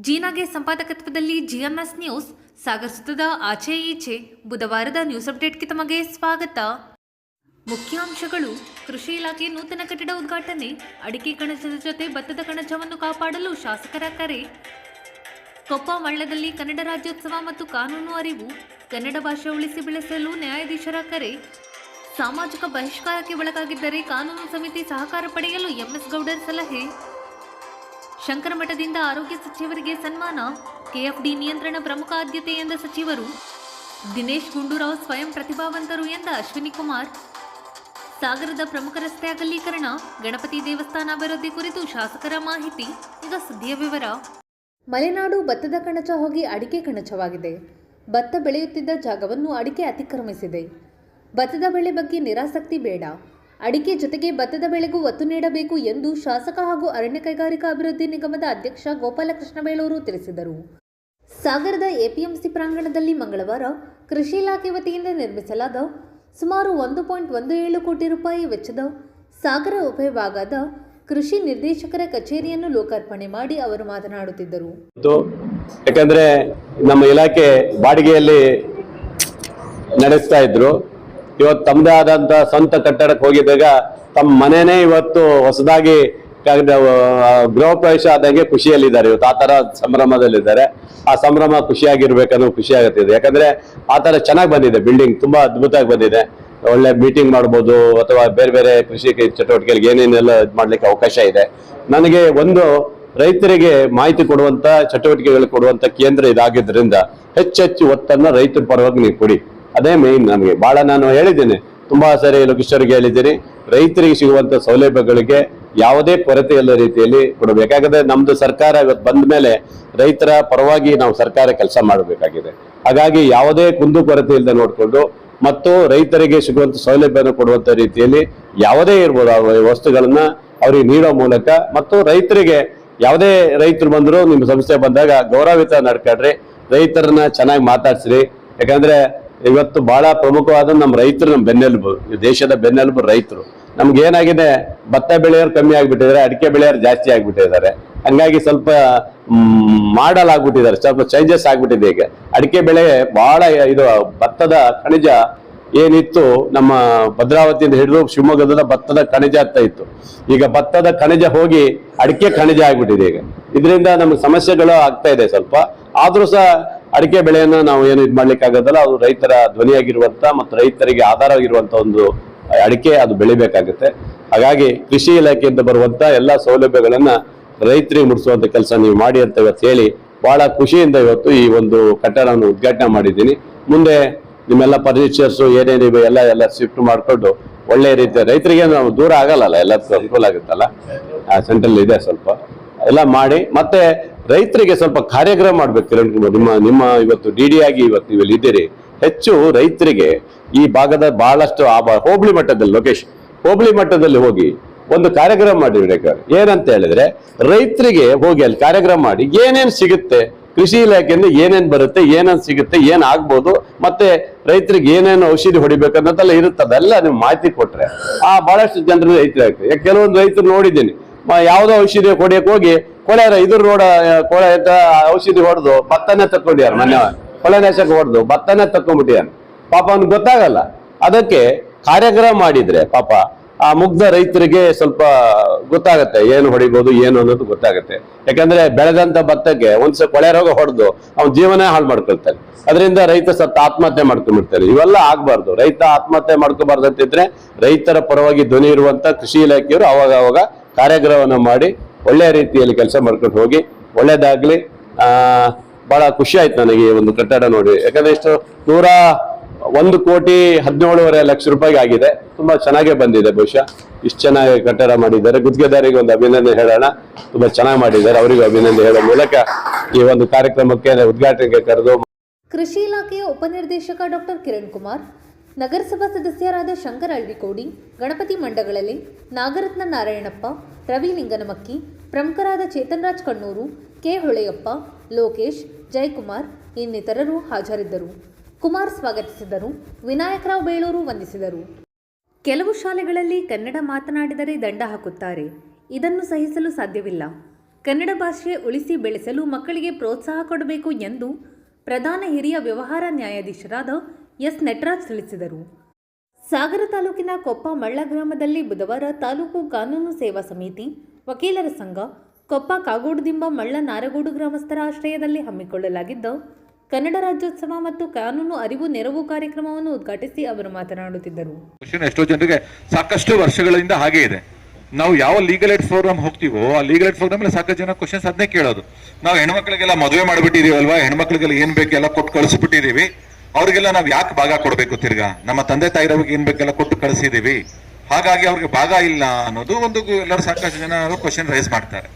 ಜೀನಾಗೆ ಸಂಪಾದಕತ್ವದಲ್ಲಿ GMS news Sagar ಸುತ್ತದ ಆಚೆ ಈಚೆ ಬುಧವಾರದ news ಅಪ್ಡೇಟ್ಗೆ ತಮಗೆ ಸ್ವಾಗತ. ಮುಖ್ಯಾಂಶಗಳು: ಕೃಷಿ ಇಲಾಖೆ ನೂತನ ಕಟ್ಟಡ ಉದ್ಘಾಟನೆ, ಅಡಿಕೆ ಕಣಜದ ಜೊತೆ ಭತ್ತದ ಕಣಜವನ್ನು ಕಾಪಾಡಲು ಶಾಸಕರ ಕರೆ, ಕೊಪ್ಪ ಮಳ್ಳದಲ್ಲಿ ಕನ್ನಡ ರಾಜ್ಯೋತ್ಸವ ಮತ್ತು ಕಾನೂನು ಅರಿವು, ಕನ್ನಡ ಭಾಷೆ ಉಳಿಸಿ ಬೆಳೆಸಲು ನ್ಯಾಯಾಧೀಶರ ಕರೆ, ಸಾಮಾಜಿಕ ಬಹಿಷ್ಕಾರಕ್ಕೆ ಒಳಗಾಗಿದ್ದರೆ ಕಾನೂನು ಸಮಿತಿ ಸಹಕಾರ ಪಡೆಯಲು ಎಂಎಸ್ ಗೌಡರ್ ಸಲಹೆ, ಶಂಕರಮಠದಿಂದ ಆರೋಗ್ಯ ಸಚಿವರಿಗೆ ಸನ್ಮಾನ, ಕೆಎಫ್ಡಿ ನಿಯಂತ್ರಣ ಪ್ರಮುಖ ಆದ್ಯತೆ ಎಂದ ಸಚಿವರು, ದಿನೇಶ್ ಗುಂಡೂರಾವ್ ಸ್ವಯಂ ಪ್ರತಿಭಾವಂತರು ಎಂದ ಅಶ್ವಿನಿ ಕುಮಾರ್, ಸಾಗರದ ಪ್ರಮುಖ ರಸ್ತೆ ಅಗಲೀಕರಣ, ಗಣಪತಿ ದೇವಸ್ಥಾನ ಅಭಿವೃದ್ಧಿ ಕುರಿತು ಶಾಸಕರ ಮಾಹಿತಿ. ಈಗ ಸುದ್ದಿಯ ವಿವರ. ಮಲೆನಾಡು ಭತ್ತದ ಕಣಜ ಹೋಗಿ ಅಡಿಕೆ ಕಣಜವಾಗಿದೆ. ಭತ್ತ ಬೆಳೆಯುತ್ತಿದ್ದ ಜಾಗವನ್ನು ಅಡಿಕೆ ಅತಿಕ್ರಮಿಸಿದೆ. ಭತ್ತದ ಬೆಳೆ ಬಗ್ಗೆ ನಿರಾಸಕ್ತಿ ಬೇಡ, ಅಡಿಕೆ ಜೊತೆಗೆ ಭತ್ತದ ಬೆಳೆಗೂ ಒತ್ತು ನೀಡಬೇಕು ಎಂದು ಶಾಸಕ ಹಾಗೂ ಅರಣ್ಯ ಕೈಗಾರಿಕಾ ಅಭಿವೃದ್ಧಿ ನಿಗಮದ ಅಧ್ಯಕ್ಷ ಗೋಪಾಲಕೃಷ್ಣ ಬೇಳೂರು ತಿಳಿಸಿದರು. ಸಾಗರದ ಎಪಿಎಂಸಿ ಪ್ರಾಂಗಣದಲ್ಲಿ ಮಂಗಳವಾರ ಕೃಷಿ ಇಲಾಖೆ ವತಿಯಿಂದ ನಿರ್ಮಿಸಲಾದ ಸುಮಾರು 1.17 ಕೋಟಿ ರೂಪಾಯಿ ವೆಚ್ಚದ ಸಾಗರ ಉಪವಿಭಾಗದ ಕೃಷಿ ನಿರ್ದೇಶಕರ ಕಚೇರಿಯನ್ನು ಲೋಕಾರ್ಪಣೆ ಮಾಡಿ ಅವರು ಮಾತನಾಡುತ್ತಿದ್ದರು. ಯಾಕಂದ್ರೆ ನಮ್ಮ ಇಲಾಖೆ ಬಾಡಿಗೆಯಲ್ಲಿ ನಡೆಸ್ತಾ ಇದ್ರು. ಇವತ್ತು ತಮ್ಮದೇ ಆದಂತ ಸ್ವಂತ ಕಟ್ಟಡಕ್ಕೆ ಹೋಗಿದ್ದಾಗ ತಮ್ಮ ಮನೆನೇ ಇವತ್ತು ಹೊಸದಾಗಿ ಗೃಹ ಪ್ರವೇಶ ಆದಂಗೆ ಖುಷಿಯಲ್ಲಿದ್ದಾರೆ. ಇವತ್ತು ಆ ತರ ಸಂಭ್ರಮದಲ್ಲಿದ್ದಾರೆ. ಆ ಸಂಭ್ರಮ ಖುಷಿಯಾಗಿರ್ಬೇಕನ್ನೋ ಖುಷಿ ಆಗುತ್ತಿದೆ. ಯಾಕಂದ್ರೆ ಆ ತರ ಚೆನ್ನಾಗಿ ಬಂದಿದೆ, ಬಿಲ್ಡಿಂಗ್ ತುಂಬಾ ಅದ್ಭುತವಾಗಿ ಬಂದಿದೆ. ಒಳ್ಳೆ ಮೀಟಿಂಗ್ ಮಾಡ್ಬೋದು ಅಥವಾ ಬೇರೆ ಬೇರೆ ಕೃಷಿ ಚಟುವಟಿಕೆಗಳಿಗೆ ಏನೇನೆಲ್ಲ ಇದು ಮಾಡ್ಲಿಕ್ಕೆ ಅವಕಾಶ ಇದೆ. ನನಗೆ ಒಂದು ರೈತರಿಗೆ ಮಾಹಿತಿ ಕೊಡುವಂತ ಚಟುವಟಿಕೆಗಳು ಕೊಡುವಂತ ಕೇಂದ್ರ ಇದಾಗಿದ್ದರಿಂದ ಹೆಚ್ಚೆಚ್ಚು ಒತ್ತನ್ನ ರೈತರ ಪರವಾಗಿ ನೀವು ಕೊಡಿ. ಅದೇ ಮೇನ್ ನಮಗೆ ಬಹಳ. ನಾನು ಹೇಳಿದ್ದೇನೆ ತುಂಬಾ ಸರಿ ಲೋಕೇಶ್ವರಿಗೆ ಹೇಳಿದ್ದೀನಿ, ರೈತರಿಗೆ ಸಿಗುವಂತ ಸೌಲಭ್ಯಗಳಿಗೆ ಯಾವುದೇ ಕೊರತೆ ಇಲ್ಲ ರೀತಿಯಲ್ಲಿ ಕೊಡಬೇಕು. ಯಾಕಂದ್ರೆ ನಮ್ದು ಸರ್ಕಾರ ಇವತ್ತು ಬಂದ ಮೇಲೆ ರೈತರ ಪರವಾಗಿ ನಾವು ಸರ್ಕಾರ ಕೆಲಸ ಮಾಡಬೇಕಾಗಿದೆ. ಹಾಗಾಗಿ ಯಾವುದೇ ಕುಂದು ಕೊರತೆ ಇಲ್ಲದೆ ನೋಡಿಕೊಂಡು ಮತ್ತು ರೈತರಿಗೆ ಸಿಗುವಂತ ಸೌಲಭ್ಯವನ್ನು ಕೊಡುವಂತ ರೀತಿಯಲ್ಲಿ ಯಾವುದೇ ಇರ್ಬೋದು ಆ ವಸ್ತುಗಳನ್ನ ಅವ್ರಿಗೆ ನೀಡೋ ಮೂಲಕ, ಮತ್ತು ರೈತರಿಗೆ ಯಾವುದೇ ರೈತರು ಬಂದ್ರು ನಿಮ್ಮ ಸಂಸ್ಥೆ ಬಂದಾಗ ಗೌರವಿತ ನಡ್ಕೊಳ್ರಿ, ರೈತರನ್ನ ಚೆನ್ನಾಗಿ ಮಾತಾಡ್ಸ್ರಿ. ಯಾಕಂದ್ರೆ ಇವತ್ತು ಬಹಳ ಪ್ರಮುಖವಾದ ನಮ್ಮ ರೈತರು, ನಮ್ಮ ಬೆನ್ನೆಲುಬು, ದೇಶದ ಬೆನ್ನೆಲುಬು ರೈತರು. ನಮ್ಗೆ ಏನಾಗಿದೆ, ಭತ್ತ ಬೆಳೆಯೋರು ಕಮ್ಮಿ ಆಗ್ಬಿಟ್ಟಿದ್ದಾರೆ, ಅಡಿಕೆ ಬೆಳೆಯೋರು ಜಾಸ್ತಿ ಆಗ್ಬಿಟ್ಟಿದ್ದಾರೆ. ಹಂಗಾಗಿ ಸ್ವಲ್ಪ ಮಾಡಲ್ ಆಗ್ಬಿಟ್ಟಿದ್ದಾರೆ, ಸ್ವಲ್ಪ ಚೇಂಜಸ್ ಆಗ್ಬಿಟ್ಟಿದೆ. ಈಗ ಅಡಿಕೆ ಬೆಳೆ ಬಹಳ ಇದು ಭತ್ತದ ಖನಿಜ ಏನಿತ್ತು ನಮ್ಮ ಭದ್ರಾವತಿಯಿಂದ ಹಿಡಿದು ಶಿವಮೊಗ್ಗದ ಭತ್ತದ ಖನಿಜ ಅಂತ ಇತ್ತು. ಈಗ ಭತ್ತದ ಖನಿಜ ಹೋಗಿ ಅಡಿಕೆ ಖನಿಜ ಆಗ್ಬಿಟ್ಟಿದೆ. ಈಗ ಇದರಿಂದ ನಮ್ಗೆ ಸಮಸ್ಯೆಗಳು ಆಗ್ತಾ ಇದೆ ಸ್ವಲ್ಪ. ಆದ್ರೂ ಸಹ ಅಡಿಕೆ ಬೆಳೆಯನ್ನ ನಾವು ಏನು ಇದು ಮಾಡ್ಲಿಕ್ಕೆ ಆಗೋದಲ್ಲ. ಅದು ರೈತರ ಧ್ವನಿಯಾಗಿರುವಂತ ಮತ್ತು ರೈತರಿಗೆ ಆಧಾರವಾಗಿರುವಂತ ಒಂದು ಅಡಿಕೆ, ಅದು ಬೆಳಿಬೇಕಾಗುತ್ತೆ. ಹಾಗಾಗಿ ಕೃಷಿ ಇಲಾಖೆಯಿಂದ ಬರುವಂತ ಎಲ್ಲಾ ಸೌಲಭ್ಯಗಳನ್ನ ರೈತರಿಗೆ ಮುಡಿಸುವಂತ ಕೆಲಸ ನೀವು ಮಾಡಿ ಅಂತ ಇವತ್ತು ಹೇಳಿ ಬಹಳ ಖುಷಿಯಿಂದ ಇವತ್ತು ಈ ಒಂದು ಕಟ್ಟಡವನ್ನು ಉದ್ಘಾಟನೆ ಮಾಡಿದ್ದೀನಿ. ಮುಂದೆ ನಿಮ್ಮೆಲ್ಲ ಫರ್ನಿಚರ್ಸ್ ಏನೇನಿವೆ ಎಲ್ಲ ಶಿಫ್ಟ್ ಮಾಡ್ಕೊಂಡು ಒಳ್ಳೆ ರೀತಿಯ ರೈತರಿಗೆ ನಾವು ದೂರ ಆಗಲ್ಲ, ಎಲ್ಲದಕ್ಕೂ ಅನುಕೂಲ ಆಗುತ್ತಲ್ಲ. ಸೆಂಟ್ರಲ್ ಇದೆ ಸ್ವಲ್ಪ ಎಲ್ಲ ಮಾಡಿ. ಮತ್ತೆ ರೈತರಿಗೆ ಸ್ವಲ್ಪ ಕಾರ್ಯಕ್ರಮ ಮಾಡ್ಬೇಕು ಕಿರಣ್ ಕುಮಾರ್. ನಿಮ್ಮ ಇವತ್ತು ಡಿ ಆಗಿ ಇವತ್ತು ನೀವು ಇದ್ದೀರಿ. ಹೆಚ್ಚು ರೈತರಿಗೆ ಈ ಭಾಗದ ಬಹಳಷ್ಟು ಹೋಬಳಿ ಮಟ್ಟದಲ್ಲಿ, ಲೋಕೇಶ್ ಹೋಬಳಿ ಮಟ್ಟದಲ್ಲಿ ಹೋಗಿ ಒಂದು ಕಾರ್ಯಕ್ರಮ ಮಾಡಿ. ಏನಂತ ಹೇಳಿದ್ರೆ ರೈತರಿಗೆ ಹೋಗಿ ಅಲ್ಲಿ ಕಾರ್ಯಕ್ರಮ ಮಾಡಿ ಏನೇನ್ ಸಿಗುತ್ತೆ, ಕೃಷಿ ಇಲಾಖೆಯಿಂದ ಏನೇನ್ ಬರುತ್ತೆ, ಏನೇನ್ ಸಿಗುತ್ತೆ, ಏನ್ ಆಗ್ಬೋದು, ಮತ್ತೆ ರೈತರಿಗೆ ಏನೇನು ಔಷಧಿ ಹೊಡಿಬೇಕನ್ನೋದೆಲ್ಲ ಇರುತ್ತೆ. ಅದೆಲ್ಲ ನೀವು ಮಾಹಿತಿ ಕೊಟ್ರೆ ಬಹಳಷ್ಟು ಜನರು ರೈತರಾಗ್ತದೆ. ಕೆಲವೊಂದು ರೈತರು ನೋಡಿದ್ದೀನಿ, ಯಾವ್ದೋ ಔಷಧಿ ಹೊಡಿಯಕ್ ಹೋಗಿ ಕೊಳೆರ ಇದ್ರ ರೋಡ ಕೊಳೆ ಔಷಧಿ ಹೊಡೆದು ಭತ್ತನೇ ತಕ್ಕೊಂಡಿಯಾರ, ಮೊನ್ನೆ ಕೊಳೆನಾಶಕ ಹೊಡೆದು ಭತ್ತನೇ ತಕ್ಕೊಂಡ್ಬಿಟ್ಟಿಯಾರ. ಪಾಪ ಅವ್ನಿಗೆ ಗೊತ್ತಾಗಲ್ಲ. ಅದಕ್ಕೆ ಕಾರ್ಯಕ್ರಮ ಮಾಡಿದ್ರೆ ಪಾಪ ಆ ಮುಗ್ಧ ರೈತರಿಗೆ ಸ್ವಲ್ಪ ಗೊತ್ತಾಗತ್ತೆ ಏನು ಹೊಡಿಬಹುದು ಏನು ಅನ್ನೋದು ಗೊತ್ತಾಗತ್ತೆ. ಯಾಕಂದ್ರೆ ಬೆಳೆದಂತ ಭತ್ತಕ್ಕೆ ಒಂದ್ಸಲ ಕೊಳೆ ರೋಗ ಹೊಡೆದು ಅವ್ನ ಜೀವನ ಹಾಳು ಮಾಡ್ಕೊಳ್ತಾನೆ. ಅದರಿಂದ ರೈತ ಸತ್ತ ಆತ್ಮಹತ್ಯೆ ಮಾಡ್ಕೊಂಡ್ಬಿಡ್ತಾರೆ. ಇವೆಲ್ಲ ಆಗ್ಬಾರ್ದು. ರೈತ ಆತ್ಮಹತ್ಯೆ ಮಾಡ್ಕೋಬಾರ್ದು ಅಂತಿದ್ರೆ ರೈತರ ಪರವಾಗಿ ಧ್ವನಿ ಇರುವಂತ ಕೃಷಿ ಇಲಾಖೆಯವರು ಅವಾಗ ಕಾರ್ಯಕ್ರಮವನ್ನು ಮಾಡಿ ಒಳ್ಳೆಯ ರೀತಿಯಲ್ಲಿ ಕೆಲಸ ಮಾಡ್ಕೊಂಡು ಹೋಗಿ ಒಳ್ಳೇದಾಗ್ಲಿ. ಬಹಳ ಖುಷಿ ಆಯ್ತು ನನಗೆ ಈ ಒಂದು ಕಟ್ಟಡ ನೋಡಿ. ಯಾಕಂದ್ರೆ ಇಷ್ಟು 1,17,17,00,000 ರೂಪಾಯಿಗೆ ಆಗಿದೆ. ತುಂಬಾ ಚೆನ್ನಾಗೇ ಬಂದಿದೆ. ಬಹುಶಃ ಇಷ್ಟು ಚೆನ್ನಾಗಿ ಕಟ್ಟಡ ಮಾಡಿದ್ದಾರೆ. ಗುತ್ತಿಗೆದಾರಿಗೆ ಒಂದು ಅಭಿನಂದನೆ ಹೇಳೋಣ. ತುಂಬಾ ಚೆನ್ನಾಗಿ ಮಾಡಿದ್ದಾರೆ. ಅವರಿಗೂ ಅಭಿನಂದನೆ ಹೇಳೋ ಮೂಲಕ ಈ ಒಂದು ಕಾರ್ಯಕ್ರಮಕ್ಕೆ ಉದ್ಘಾಟನೆಗೆ ಕರೆದು ಕೃಷಿ ಇಲಾಖೆಯ ಉಪನಿರ್ದೇಶಕ ಡಾಕ್ಟರ್ ಕಿರಣ್ ಕುಮಾರ್, ನಗರಸಭಾ ಸದಸ್ಯರಾದ ಶಂಕರ ಅಳ್ವಿಕೋಡಿ, ಗಣಪತಿ ಮಂಡಗಳಲ್ಲಿ ನಾಗರತ್ನ ನಾರಾಯಣಪ್ಪ, ರವಿ ಲಿಂಗನಮಕ್ಕಿ, ಪ್ರಮುಖರಾದ ಚೇತನ್ರಾಜ್ ಕಣ್ಣೂರು, ಕೆ ಹೊಳೆಯಪ್ಪ, ಲೋಕೇಶ್, ಜಯಕುಮಾರ್ ಇನ್ನಿತರರು ಹಾಜರಿದ್ದರು. ಕುಮಾರ್ ಸ್ವಾಗತಿಸಿದರು. ವಿನಾಯಕರಾವ್ ಬೇಳೂರು ವಂದಿಸಿದರು. ಕೆಲವು ಶಾಲೆಗಳಲ್ಲಿ ಕನ್ನಡ ಮಾತನಾಡಿದರೆ ದಂಡ ಹಾಕುತ್ತಾರೆ. ಇದನ್ನು ಸಹಿಸಲು ಸಾಧ್ಯವಿಲ್ಲ. ಕನ್ನಡ ಭಾಷೆ ಉಳಿಸಿ ಬೆಳೆಸಲು ಮಕ್ಕಳಿಗೆ ಪ್ರೋತ್ಸಾಹ ಕೊಡಬೇಕು ಎಂದು ಪ್ರಧಾನ ಹಿರಿಯ ವ್ಯವಹಾರ ನ್ಯಾಯಾಧೀಶರಾದ ಎಸ್ ನಟರಾಜ್ ತಿಳಿಸಿದರು. ಸಾಗರ ತಾಲೂಕಿನ ಕೊಪ್ಪ ಮಳ್ಳ ಗ್ರಾಮದಲ್ಲಿ ಬುಧವಾರ ತಾಲೂಕು ಕಾನೂನು ಸೇವಾ ಸಮಿತಿ, ವಕೀಲರ ಸಂಘ, ಕೊಪ್ಪ ಕಾಗೋಡುದಿಂಬ ಮಳ್ಳ ನಾರಗೋಡು ಗ್ರಾಮಸ್ಥರ ಆಶ್ರಯದಲ್ಲಿ ಹಮ್ಮಿಕೊಳ್ಳಲಾಗಿದ್ದ ಕನ್ನಡ ರಾಜ್ಯೋತ್ಸವ ಮತ್ತು ಕಾನೂನು ಅರಿವು ನೆರವು ಕಾರ್ಯಕ್ರಮವನ್ನು ಉದ್ಘಾಟಿಸಿ ಅವರು ಮಾತನಾಡುತ್ತಿದ್ದರು. ಎಷ್ಟೋ ಜನರಿಗೆ ಸಾಕಷ್ಟು ವರ್ಷಗಳಿಂದ ಹಾಗೆ ಇದೆ. ನಾವು ಯಾವ ಲೀಗಲ್ ಏಡ್ ಪ್ರೋಗ್ರಾಮ್ ಹೋಗ್ತೀವೋ ಆ ಲೀಗಲ್ ಏಡ್ ಪ್ರೋಗ್ರಾಮ್ ಸಾಕಷ್ಟು ಜನ ಕ್ವಶನ್ಸ್ ಅದನ್ನೇ ಕೇಳೋದು. ನಾವು ಹೆಣ್ಮಕ್ಳಿಗೆಲ್ಲ ಮದುವೆ ಮಾಡಿಬಿಟ್ಟಿದೀವಲ್ವಾ, ಹೆಣ್ಮಕ್ಳಿಗೆಲ್ಲ ಏನ್ ಬೇಕೆಲ್ಲ ಕೊಟ್ಟು ಕಳಿಸ್ಬಿಟ್ಟಿದೀವಿ, ಅವ್ರಿಗೆಲ್ಲ ನಾವು ಯಾಕೆ ಭಾಗ ಕೊಡಬೇಕು? ತಿರ್ಗಾ ನಮ್ಮ ತಂದೆ ತಾಯಿರವ್ರಿಗೆ ಏನ್ ಬೇಕೆಲ್ಲ ಕೊಟ್ಟು ಕಳಿಸಿದೀವಿ, ಹಾಗಾಗಿ ಅವ್ರಿಗೆ ಭಾಗ ಇಲ್ಲ ಅನ್ನೋದು ಒಂದು ಎಲ್ಲರೂ ಸಾಕಷ್ಟು ಜನ ಕ್ವಶನ್ ರೈಸ್ ಮಾಡ್ತಾರೆ.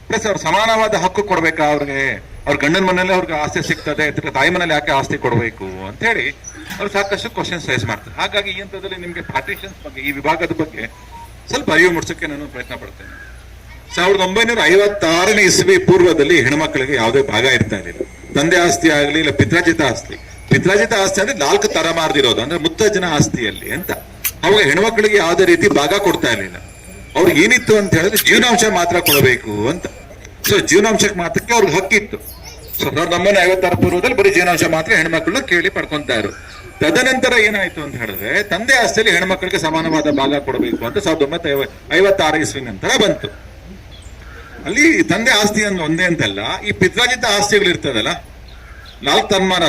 ಪ್ಲಸ್ ಅವ್ರು ಸಮಾನವಾದ ಹಕ್ಕು ಕೊಡ್ಬೇಕಾ ಅವ್ರಿಗೆ? ಅವ್ರ ಗಂಡನ ಮನೇಲಿ ಅವ್ರಿಗೆ ಆಸ್ತಿ ಸಿಗ್ತದೆ, ತಾಯಿ ಮನೇಲಿ ಯಾಕೆ ಆಸ್ತಿ ಕೊಡಬೇಕು ಅಂತ ಹೇಳಿ ಅವ್ರು ಸಾಕಷ್ಟು ಕ್ವಶನ್ಸ್ ರೈಸ್ ಮಾಡ್ತಾರೆ. ಹಾಗಾಗಿ ಈ ಹಂತದಲ್ಲಿ ನಿಮ್ಗೆ ಪಾರ್ಟಿಷನ್ಸ್ ಬಗ್ಗೆ, ಈ ವಿಭಾಗದ ಬಗ್ಗೆ ಸ್ವಲ್ಪ ಅರಿವು ಮೂಡಿಸೋಕೆ ನಾನು ಪ್ರಯತ್ನ ಪಡ್ತೇನೆ. 1956ನೇ ಇಸ್ವಿ ಪೂರ್ವದಲ್ಲಿ ಹೆಣ್ಮಕ್ಳಿಗೆ ಯಾವುದೇ ಭಾಗ ಇರ್ತಾ ಇರಲಿಲ್ಲ. ತಂದೆ ಆಸ್ತಿ ಆಗಲಿ ಇಲ್ಲ ಪಿತ್ರಾಜಿತ ಆಸ್ತಿ. ಪಿತ್ರಾಜಿತ ಆಸ್ತಿ ಅಂದ್ರೆ 4 ತಲೆಮಾರ್ದಿರೋದು, ಅಂದ್ರೆ ಮುತ್ತಜ್ಜನ ಆಸ್ತಿಯಲ್ಲಿ ಅಂತ. ಅವಾಗ ಹೆಣ್ಮಕ್ಳಿಗೆ ಯಾವುದೇ ರೀತಿ ಭಾಗ ಕೊಡ್ತಾ ಇರಲಿಲ್ಲ. ಅವ್ರಿಗೆ ಏನಿತ್ತು ಅಂತ ಹೇಳಿದ್ರೆ ಜೀವನಾಂಶ ಮಾತ್ರ ಕೊಡಬೇಕು ಅಂತ. ಸೊ ಜೀವನಾಂಶಕ್ಕೆ ಮಾತ್ರಕ್ಕೆ ಅವ್ರಿಗೆ ಹಕ್ಕಿತ್ತು. 1956 ಪೂರ್ವದಲ್ಲಿ ಬರೀ ಜೀವನಾಂಶ ಮಾತ್ರ ಹೆಣ್ಮಕ್ಳನ್ನ ಕೇಳಿ ಪಡ್ಕೊಂತಾ ಇದ್ರು. ತದನಂತರ ಏನಾಯ್ತು ಅಂತ ಹೇಳಿದ್ರೆ ತಂದೆ ಆಸ್ತಿಯಲ್ಲಿ ಹೆಣ್ಮಕ್ಳಿಗೆ ಸಮಾನವಾದ ಭಾಗ ಕೊಡಬೇಕು ಅಂತ 1956 ಇಸ್ವಿ ನಂತರ ಬಂತು. ಅಲ್ಲಿ ತಂದೆ ಆಸ್ತಿ ಅಂದ್ರೆ ಒಂದೇ ಅಂತಲ್ಲ, ಈ ಪಿತ್ರಾಜಿತ ಆಸ್ತಿಗಳು ಇರ್ತದಲ್ಲ, 4 ತನ್ಮಾನ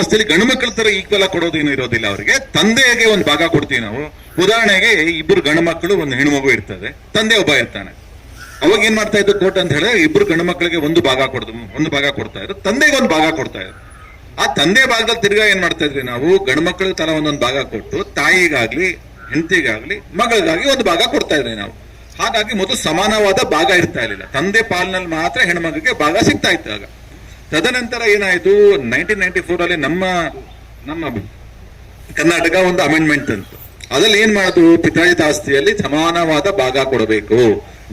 ಆಸ್ತಿಯಲ್ಲಿ ಗಂಡು ಮಕ್ಕಳ ತರ ಈಕ್ವಲ್ ಆಗಿ ಕೊಡೋದೇನು ಇರೋದಿಲ್ಲ. ಅವರಿಗೆ ತಂದೆಗೆ ಒಂದು ಭಾಗ ಕೊಡ್ತೀವಿ ನಾವು. ಉದಾಹರಣೆಗೆ 2 ಗಂಡು ಮಕ್ಕಳು, 1 ಹೆಣ್ಣು ಮಗು ಇರ್ತದೆ, ತಂದೆ ಒಬ್ಬ ಇರ್ತಾನೆ. ಅವಾಗ ಏನ್ ಮಾಡ್ತಾ ಇತ್ತು ಕೋರ್ಟ್ ಅಂತ ಹೇಳಿದ್ರೆ 2 ಗಂಡು ಮಕ್ಕಳಿಗೆ ಒಂದು ಭಾಗ ಕೊಡ್ತಾ ಇದ್ರು, ತಂದೆಗೆ ಒಂದು ಭಾಗ ಕೊಡ್ತಾ ಇದ್ರು. ಆ ತಂದೆ ಭಾಗದಲ್ಲಿ ತಿರ್ಗಾ ಏನ್ ಮಾಡ್ತಾ ಇದ್ವಿ ನಾವು, ಗಂಡು ಮಕ್ಕಳಿಗೆ ತರ ಒಂದೊಂದು ಭಾಗ ಕೊಟ್ಟು ತಾಯಿಗಾಗ್ಲಿ ಹೆಂಡತಿಗಾಗ್ಲಿ ಮಗಳಿಗಾಗಿ ಒಂದು ಭಾಗ ಕೊಡ್ತಾ ಇದ್ವಿ ನಾವು. ಹಾಗಾಗಿ ಮೊದಲು ಸಮಾನವಾದ ಭಾಗ ಇರ್ತಾ ಇರಲಿಲ್ಲ. ತಂದೆ ಪಾಲಿನಲ್ಲಿ ಮಾತ್ರ ಹೆಣ್ಮಗಳಿಗೆ ಭಾಗ ಸಿಗ್ತಾ ಇತ್ತು ಆಗ. ತದನಂತರ ಏನಾಯ್ತು, 1994 ಅಲ್ಲಿ ನಮ್ಮ ಕರ್ನಾಟಕ ಒಂದು ಅಮೆಂಡ್ಮೆಂಟ್ ಅಂತು. ಅದ್ರಲ್ಲಿ ಏನ್ ಮಾಡುದು, ಪಿತ್ರಾಜಿತ ಆಸ್ತಿಯಲ್ಲಿ ಸಮಾನವಾದ ಭಾಗ ಕೊಡಬೇಕು,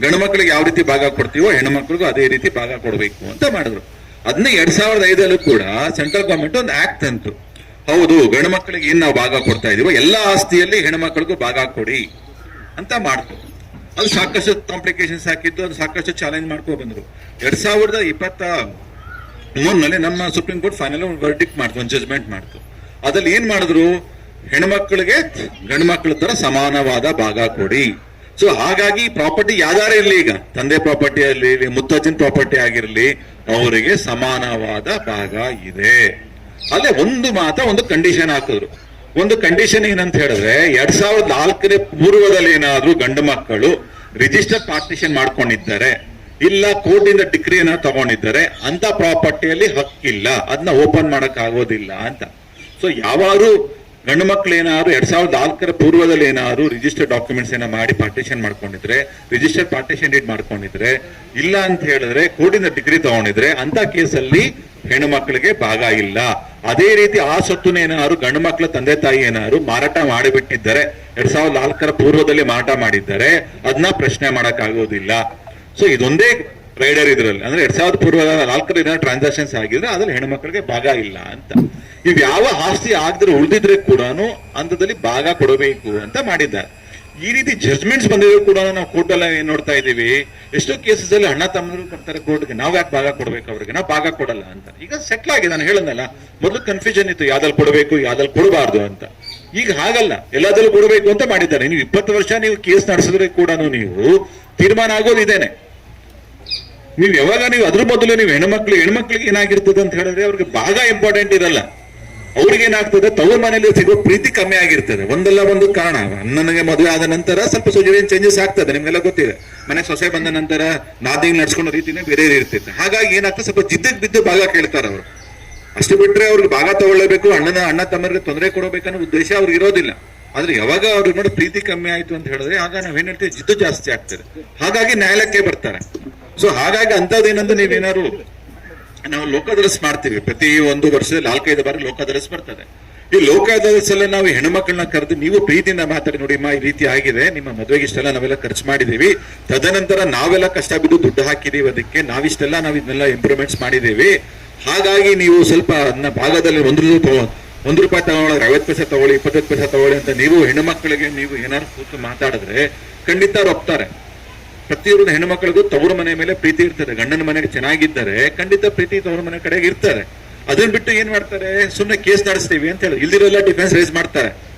ಗಂಡು ಮಕ್ಕಳಿಗೆ ಯಾವ ರೀತಿ ಭಾಗ ಕೊಡ್ತೀವೋ ಹೆಣ್ಮಕ್ಳಿಗೂ ಅದೇ ರೀತಿ ಭಾಗ ಕೊಡಬೇಕು ಅಂತ ಮಾಡಿದ್ರು. ಅದನ್ನ 2005 ಕೂಡ ಸೆಂಟ್ರಲ್ ಗವರ್ಮೆಂಟ್ ಒಂದು ಆಕ್ಟ್ ಅಂತು. ಹೌದು, ಗಂಡು ಮಕ್ಕಳಿಗೆ ಏನ್ ನಾವು ಭಾಗ ಕೊಡ್ತಾ ಇದೀವೋ ಎಲ್ಲಾ ಆಸ್ತಿಯಲ್ಲಿ ಹೆಣ್ಮಕ್ಳಿಗೂ ಭಾಗ ಕೊಡಿ ಅಂತ ಮಾಡ್ತು. ಅದು ಸಾಕಷ್ಟು ಕಾಂಪ್ಲಿಕೇಶನ್ಸ್ ಹಾಕಿತ್ತು, ಅದು ಸಾಕಷ್ಟು ಚಾಲೆಂಜ್ ಮಾಡ್ಕೊ ಬಂದ್ರು. 2023ನಲ್ಲಿ ನಮ್ಮ ಸುಪ್ರೀಂ ಕೋರ್ಟ್ ಫೈನಲ್ ಒಂದು ವರ್ಡಿಕ್ಟ್ ಮಾಡ್ತು, ಒಂದು ಜಜ್ಮೆಂಟ್ ಮಾಡ್ತು. ಅದ್ರಲ್ಲಿ ಏನ್ ಮಾಡಿದ್ರು, ಹೆಣ್ಮಕ್ಳಿಗೆ ಗಂಡು ಮಕ್ಕಳ ತರ ಸಮಾನವಾದ ಭಾಗ ಕೊಡಿ. ಸೊ ಹಾಗಾಗಿ ಪ್ರಾಪರ್ಟಿ ಯಾವ್ದಾರ ಇರ್ಲಿ, ಈಗ ತಂದೆ ಪ್ರಾಪರ್ಟಿ ಆಗಿರ್ಲಿ ಮುತ್ತಜ್ಜನ್ ಪ್ರಾಪರ್ಟಿ ಆಗಿರ್ಲಿ, ಅವರಿಗೆ ಸಮಾನವಾದ ಭಾಗ ಇದೆ. ಅಲ್ಲೇ ಒಂದು ಕಂಡೀಷನ್ ಹಾಕಿದ್ರು. ಒಂದು ಕಂಡೀಷನ್ ಏನಂತ ಹೇಳಿದ್ರೆ 2004 ಪೂರ್ವದಲ್ಲಿ ಏನಾದ್ರೂ ಗಂಡು ಮಕ್ಕಳು ರಿಜಿಸ್ಟರ್ ಪಾರ್ಟಿಷನ್ ಮಾಡ್ಕೊಂಡಿದ್ದಾರೆ, ಇಲ್ಲ ಕೋರ್ಟ್ ಇಂದ ಡಿಗ್ರಿಯನ್ನ ತಗೊಂಡಿದ್ದಾರೆ, ಅಂತ ಪ್ರಾಪರ್ಟಿಯಲ್ಲಿ ಹಕ್ಕಿಲ್ಲ, ಅದನ್ನ ಓಪನ್ ಮಾಡಕ್ ಆಗೋದಿಲ್ಲ ಅಂತ. ಸೊ ಯಾವಾರು ಗಂಡು ಮಕ್ಳು ಏನಾದ್ರು 2004 ಪೂರ್ವದಲ್ಲಿ ಏನಾದ್ರು ರಿಜಿಸ್ಟರ್ ಡಾಕ್ಯುಮೆಂಟ್ಸ್ ಏನ ಮಾಡಿ ಪಾರ್ಟಿಷನ್ ಮಾಡ್ಕೊಂಡಿದ್ರೆ, ರಿಜಿಸ್ಟರ್ ಪಾರ್ಟಿಷನ್ ಡೀಡ್ ಮಾಡ್ಕೊಂಡಿದ್ರೆ, ಇಲ್ಲ ಅಂತ ಹೇಳಿದ್ರೆ ಕೋರ್ಟಿಂದ ಡಿಗ್ರಿ ತಗೊಂಡಿದ್ರೆ, ಅಂತ ಕೇಸಲ್ಲಿ ಹೆಣ್ಣು ಮಕ್ಕಳಿಗೆ ಭಾಗ ಇಲ್ಲ. ಅದೇ ರೀತಿ ಆ ಸೊತ್ತುನೇನಾದ್ರು ಗಂಡು ಮಕ್ಕಳ ತಂದೆ ತಾಯಿ ಏನಾದ್ರು ಮಾರಾಟ ಮಾಡಿಬಿಟ್ಟಿದ್ದಾರೆ, 2004 ಪೂರ್ವದಲ್ಲಿ ಮಾರಾಟ ಮಾಡಿದ್ದಾರೆ, ಅದನ್ನ ಪ್ರಶ್ನೆ ಮಾಡಕ್ ಆಗೋದಿಲ್ಲ. ಸೊ ಇದೊಂದೇ ರೈಡರ್ ಇದ್ರಲ್ಲಿ, ಅಂದ್ರೆ 2004 ಟ್ರಾನ್ಸಾಕ್ಷನ್ಸ್ ಆಗಿದ್ರೆ ಅದ್ರಲ್ಲಿ ಹೆಣ್ಮಕ್ಳಿಗೆ ಭಾಗ ಇಲ್ಲ ಅಂತ. ಇವ್ ಯಾವ ಆಸ್ತಿ ಆಗದ್ರೆ ಉಳಿದಿದ್ರೆ ಕೂಡ ಅಂತದಲ್ಲಿ ಭಾಗ ಕೊಡಬೇಕು ಅಂತ ಮಾಡಿದ್ದಾರೆ. ಈ ರೀತಿ ಜಡ್ಜ್ಮೆಂಟ್ಸ್ ಬಂದಿದ್ರು ಕೂಡ ನಾವು ಕೋರ್ಟ್ ಅಲ್ಲಿ ಏನ್ ನೋಡ್ತಾ ಇದೀವಿ, ಎಷ್ಟೋ ಕೇಸಸ್ ಅಲ್ಲಿ ಅಣ್ಣ ತಮ್ಮರು ಬರ್ತಾರೆ ಕೋರ್ಟ್ಗೆ, ನಾವ್ ಯಾಕೆ ಭಾಗ ಕೊಡ್ಬೇಕು ಅವ್ರಿಗೆ, ನಾವು ಭಾಗ ಕೊಡಲ್ಲ ಅಂತ. ಈಗ ಸೆಟ್ಲ್ ಆಗಿದೆ. ನಾನು ಹೇಳದ್ನಲ್ಲ, ಮೊದಲು ಕನ್ಫ್ಯೂಷನ್ ಇತ್ತು, ಯಾವ್ದಲ್ಲಿ ಕೊಡಬೇಕು ಯಾವ್ದಲ್ಲಿ ಕೊಡಬಾರ್ದು ಅಂತ. ಈಗ ಹಾಗಲ್ಲ, ಎಲ್ಲದಲ್ಲೂ ಕೊಡಬೇಕು ಅಂತ ಮಾಡಿದ್ದಾರೆ. ನೀವು 20 ವರ್ಷ ನೀವು ಕೇಸ್ ನಡೆಸಿದ್ರೆ ಕೂಡ ನೀವು ತೀರ್ಮಾನ ಆಗೋದಿದ್ದೇನೆ. ನೀವು ಯಾವಾಗ ಅದ್ರ ಮೊದಲು ನೀವು ಹೆಣ್ಮಕ್ಳಿಗೆ ಏನಾಗಿರ್ತದೆ ಅಂತ ಹೇಳಿದ್ರೆ ಅವ್ರಿಗೆ ಭಾಗ ಇಂಪಾರ್ಟೆಂಟ್ ಇರಲ್ಲ. ಅವ್ರಿಗೆ ಏನಾಗ್ತದೆ, ತವ್ರ ಮನೇಲಿ ಸಿಗೋ ಪ್ರೀತಿ ಕಮ್ಮಿ ಆಗಿರ್ತದೆ. ಒಂದಲ್ಲ ಒಂದು ಕಾರಣ, ನನಗೆ ಮದುವೆ ಆದ ನಂತರ ಸ್ವಲ್ಪ ಚೇಂಜಸ್ ಆಗ್ತದೆ, ನಿಮ್ಗೆಲ್ಲ ಗೊತ್ತಿದೆ. ಮನೆಗೆ ಸೊಸೆ ಬಂದ ನಂತರ ನಾದಿಂಗ್ ನಡ್ಸ್ಕೊಂಡ ರೀತಿನೇ ಬೇರೆ ಇರ್ತಿತ್ತು. ಹಾಗಾಗಿ ಏನಾಗ್ತದೆ, ಸ್ವಲ್ಪ ಜಿದ್ದಕ್ಕೆ ಬಿದ್ದು ಭಾಗ ಕೇಳ್ತಾರೆ ಅವರು. ಅಷ್ಟು ಬಿಟ್ರೆ ಅವ್ರಿಗೆ ಭಾಗ ತಗೊಳ್ಳೇಬೇಕು, ಅಣ್ಣ ತಮ್ಮರಿಗೆ ತೊಂದರೆ ಕೊಡಬೇಕನ್ನೋ ಉದ್ದೇಶ ಅವ್ರಿಗೆ ಇರೋದಿಲ್ಲ. ಆದ್ರೆ ಯಾವಾಗ ಅವ್ರಿಗೆ ನೋಡಿ ಪ್ರೀತಿ ಕಮ್ಮಿ ಆಯ್ತು ಅಂತ ಹೇಳಿದ್ರೆ ಆಗ ನಾವೇನ್ ಹೇಳ್ತೀವಿ, ಜಿದ್ದು ಜಾಸ್ತಿ ಆಗ್ತದೆ. ಹಾಗಾಗಿ ನ್ಯಾಯಾಲಯಕ್ಕೆ ಬರ್ತಾರೆ. ಸೊ ಹಾಗಾಗಿ ಅಂತದೇನಂದ್ರೆ ನೀವೇನಾದ್ರು ನಾವು ಲೋಕಾದರಸ್ ಮಾಡ್ತೀವಿ, ಪ್ರತಿ 1 ವರ್ಷದಲ್ಲಿ 4-5 ಬಾರಿ ಲೋಕಾದರಸ್ ಬರ್ತದೆ. ಈ ಲೋಕಾದರಸ್ ಎಲ್ಲ ನಾವು ಹೆಣ್ಮಕ್ಳನ್ನ ಕರೆದು ನೀವು ಪ್ರೀತಿಯಿಂದ ಮಾತಾಡಿ, ನೋಡಿ ಈ ರೀತಿ ಆಗಿದೆ, ನಿಮ್ಮ ಮದುವೆಗೆ ಇಷ್ಟೆಲ್ಲ ನಾವೆಲ್ಲ ಖರ್ಚು ಮಾಡಿದೀವಿ, ತದನಂತರ ನಾವೆಲ್ಲ ಕಷ್ಟ ಬಿದ್ದು ದುಡ್ಡು ಹಾಕಿದೀವಿ, ಅದಕ್ಕೆ ನಾವಿದನ್ನೆಲ್ಲ ಇಂಪ್ರೂವ್ಮೆಂಟ್ಸ್ ಮಾಡಿದೀವಿ, ಹಾಗಾಗಿ ನೀವು ಸ್ವಲ್ಪ ಅದನ್ನ ಭಾಗದಲ್ಲಿ ₹1 ತಗೊಳ್ಳೋದ್ರೆ 50 ಪೈಸೆ ತಗೊಳ್ಳಿ, 25 ಪೈಸೆ ತಗೊಳ್ಳಿ ಅಂತ ನೀವು ಹೆಣ್ಣು ಮಕ್ಕಳಿಗೆ ನೀವು ಏನಾದ್ರು ಕೂತು ಮಾತಾಡಿದ್ರೆ ಖಂಡಿತ ಅವ್ರು ಒಪ್ತಾರೆ. ಪ್ರತಿಯೊಂದು ಹೆಣ್ಣು ಮಕ್ಕಳಿಗೂ ತವರು ಮನೆ ಮೇಲೆ ಪ್ರೀತಿ ಇರ್ತದೆ. ಗಂಡನ ಮನೆಗೆ ಚೆನ್ನಾಗಿದ್ದಾರೆ ಖಂಡಿತ ಪ್ರೀತಿ ತವರು ಮನೆ ಕಡೆಗೆ ಇರ್ತಾರೆ. ಅದನ್ನ ಬಿಟ್ಟು ಏನ್ ಮಾಡ್ತಾರೆ, ಸುಮ್ಮನೆ ಕೇಸ್ ನಡೆಸ್ತೀವಿ ಅಂತ ಹೇಳಿ ಇಲ್ದಿರೋಲ್ಲ ಡಿಫೆನ್ಸ್ ರೈಸ್ ಮಾಡ್ತಾರೆ.